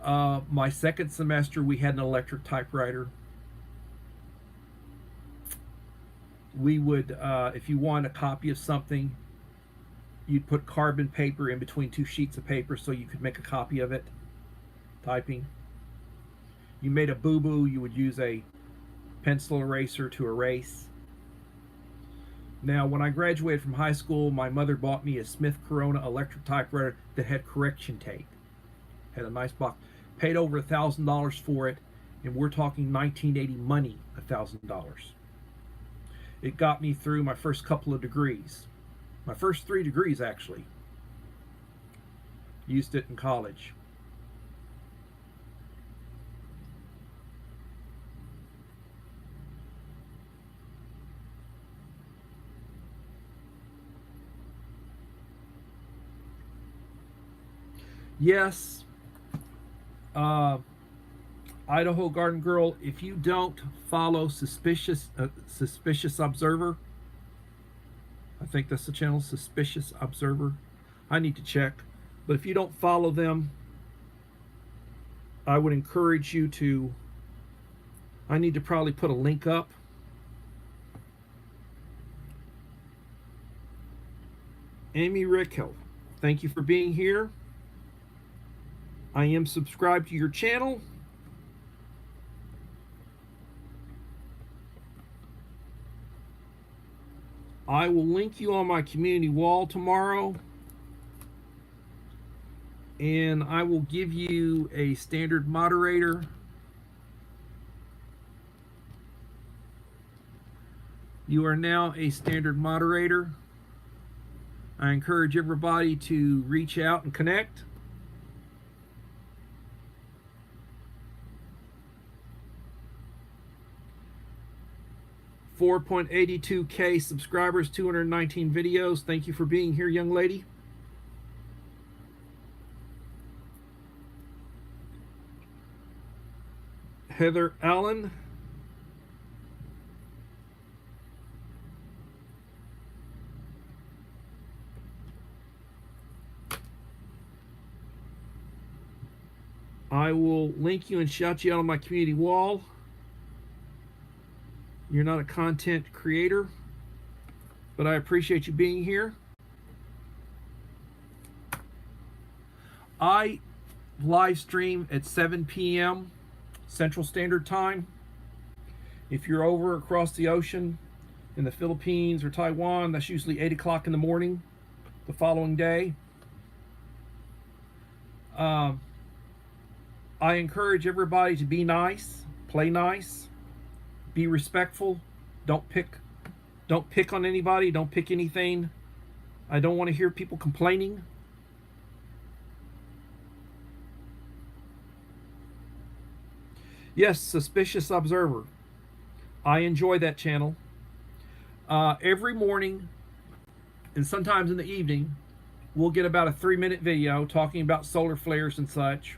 Speaker 1: My second semester, we had an electric typewriter. We would, if you want a copy of something, you'd put carbon paper in between two sheets of paper so you could make a copy of it, typing. You made a boo-boo, you would use a pencil eraser to erase. Now, when I graduated from high school, my mother bought me a Smith Corona electric typewriter that had correction tape. Had a nice box. Paid over $1,000 for it, and we're talking 1980 money, $1,000. It got me through my first couple of degrees. My first 3 degrees, actually. Used it in college. Yes, Idaho Garden Girl, if you don't follow Suspicious Observer, I think that's the channel, Suspicious Observer. I need to check. But if you don't follow them, I would encourage you to. I need to probably put a link up. Amy Rickhill, thank you for being here. I am subscribed to your channel. I will link you on my community wall tomorrow. And I will give you a standard moderator. You are now a standard moderator. I encourage everybody to reach out and connect. $4.82K subscribers, 219 videos. Thank you for being here, young lady. Heather Allen. I will link you and shout you out on my community wall. You're not a content creator, but I appreciate you being here. I live stream at 7 p.m. Central Standard Time. If you're over across the ocean in the Philippines or Taiwan, that's usually 8 o'clock in the morning the following day. I encourage everybody to be nice, play nice, be respectful. Don't pick on anybody. Don't pick anything. I don't want to hear people complaining. Yes, Suspicious Observer. I enjoy that channel. Every morning and sometimes in the evening, we'll get about a 3-minute video talking about solar flares and such.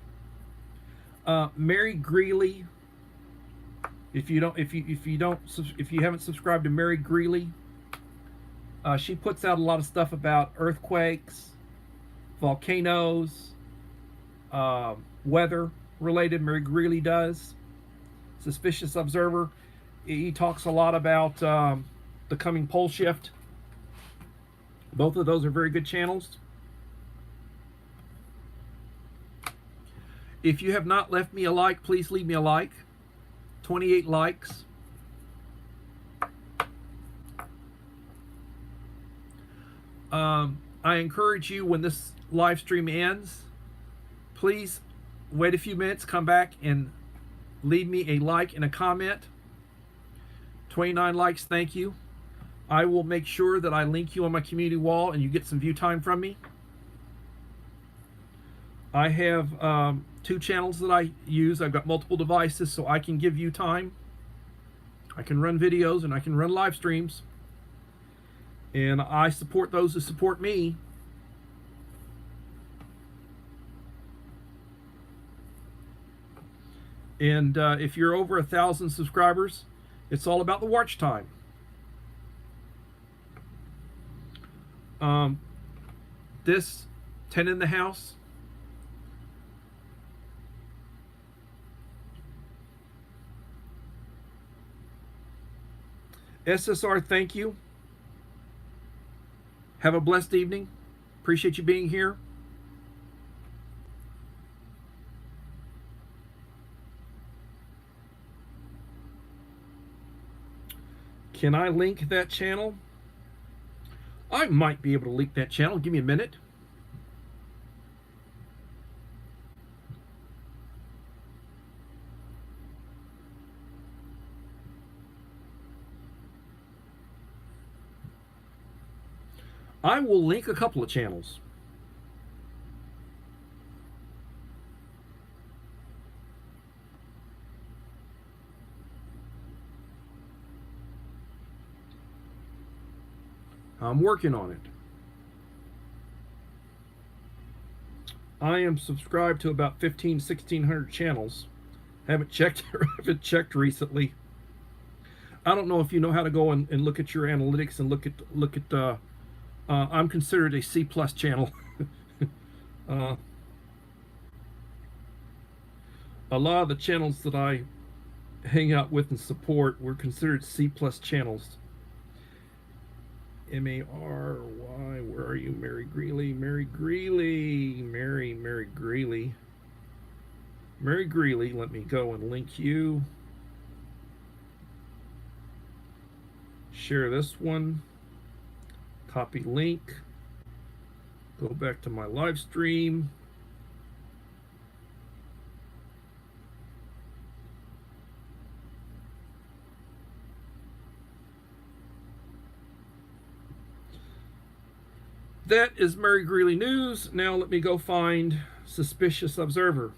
Speaker 1: Mary Greeley. If you haven't subscribed to Mary Greeley, she puts out a lot of stuff about earthquakes, volcanoes, weather related. Mary Greeley does. Suspicious Observer, he talks a lot about the coming pole shift. Both of those are very good channels. If you have not left me a like, please leave me a like. 28 likes. I encourage you, when this live stream ends, please wait a few minutes, come back and leave me a like and a comment. 29 likes, thank you. I will make sure that I link you on my community wall and you get some view time from me. I have 2 channels that I use. I've got multiple devices, so I can give you time. I can run videos and I can run live streams. And I support those who support me. And if you're over 1,000 subscribers, it's all about the watch time. This 10 in the house, SSR, thank you. Have a blessed evening. Appreciate you being here. Can I link that channel? I might be able to link that channel. Give me a minute. I will link a couple of channels. I'm working on it. I am subscribed to about 1,600 channels. Haven't checked recently. I don't know if you know how to go and look at your analytics and look at I'm considered a C+ channel. A lot of the channels that I hang out with and support were considered C+ channels. M-A-R-Y, where are you, Mary Greeley? Mary Greeley, Mary Greeley. Mary Greeley, let me go and link you. Share this one. Copy link. Go back to my live stream. That is Mary Greeley News. Now let me go find Suspicious Observer.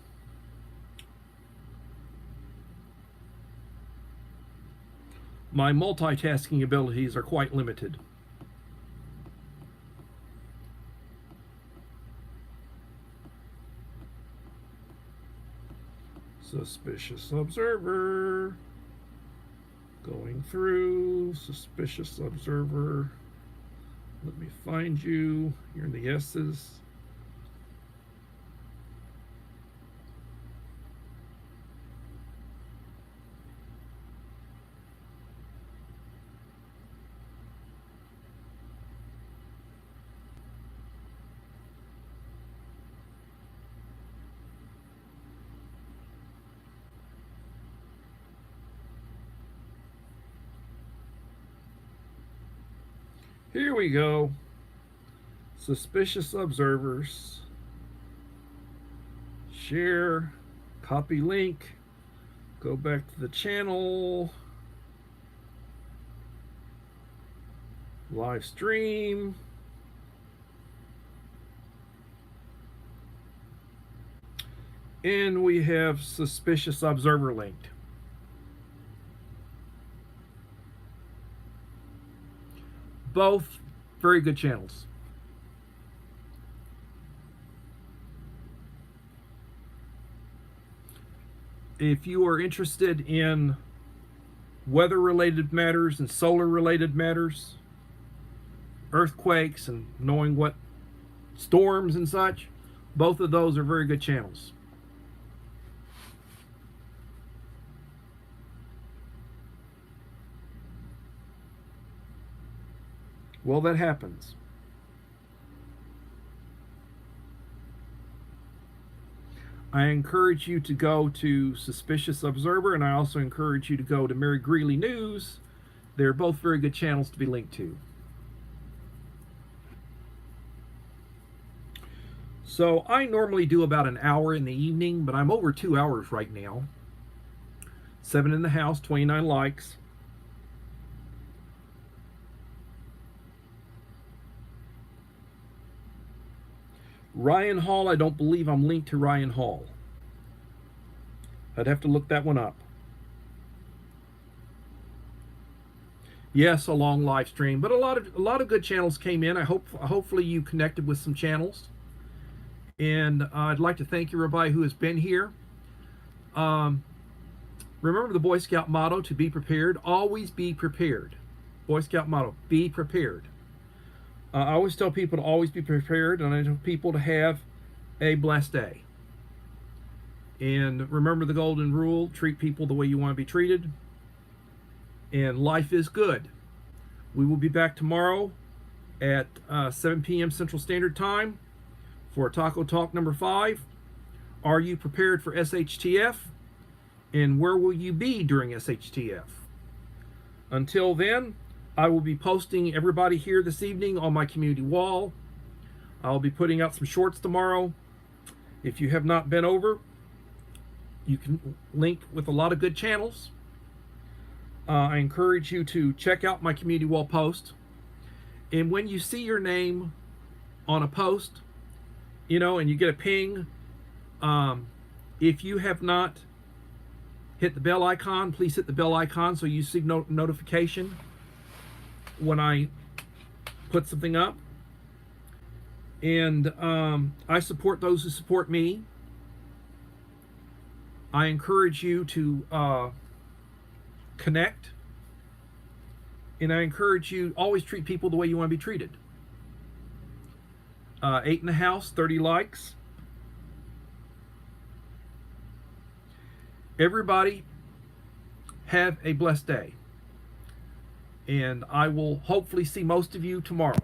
Speaker 1: My multitasking abilities are quite limited. Suspicious Observer. Going through. Suspicious Observer. Let me find you. You're in the S's. Here we go. Suspicious Observers. Share. Copy link. Go back to the channel. Live stream. And we have Suspicious Observer linked. Both very good channels. If you are interested in weather-related matters and solar-related matters, earthquakes and knowing what storms and such, both of those are very good channels. Well, that happens. I encourage you to go to Suspicious Observer, and I also encourage you to go to Mary Greeley News. They're both very good channels to be linked to. So I normally do about an hour in the evening, but I'm over 2 hours right now. 7 in the house, 29 likes. Ryan Hall, I don't believe I'm linked to Ryan Hall. I'd have to look that one up. Yes, a long live stream, but a lot of good channels came in. Hopefully you connected with some channels, and I'd like to thank everybody who has been here. Remember the Boy Scout motto: to be prepared. Always be prepared. Boy Scout motto: be prepared. I always tell people to always be prepared, and I tell people to have a blessed day. And remember the golden rule: treat people the way you want to be treated. And life is good. We will be back tomorrow at 7 p.m. Central Standard Time for Taco Talk number 5. Are you prepared for SHTF? And where will you be during SHTF? Until then, I will be posting everybody here this evening on my community wall. I'll be putting out some shorts tomorrow. If you have not been over, you can link with a lot of good channels. I encourage you to check out my community wall post. And when you see your name on a post, and you get a ping, if you have not hit the bell icon, please hit the bell icon so you see notification when I put something up. And I support those who support me. I encourage you to connect, and I encourage you always treat people the way you want to be treated. 8 in the house, 30 likes. Everybody have a blessed day, and I will hopefully see most of you tomorrow.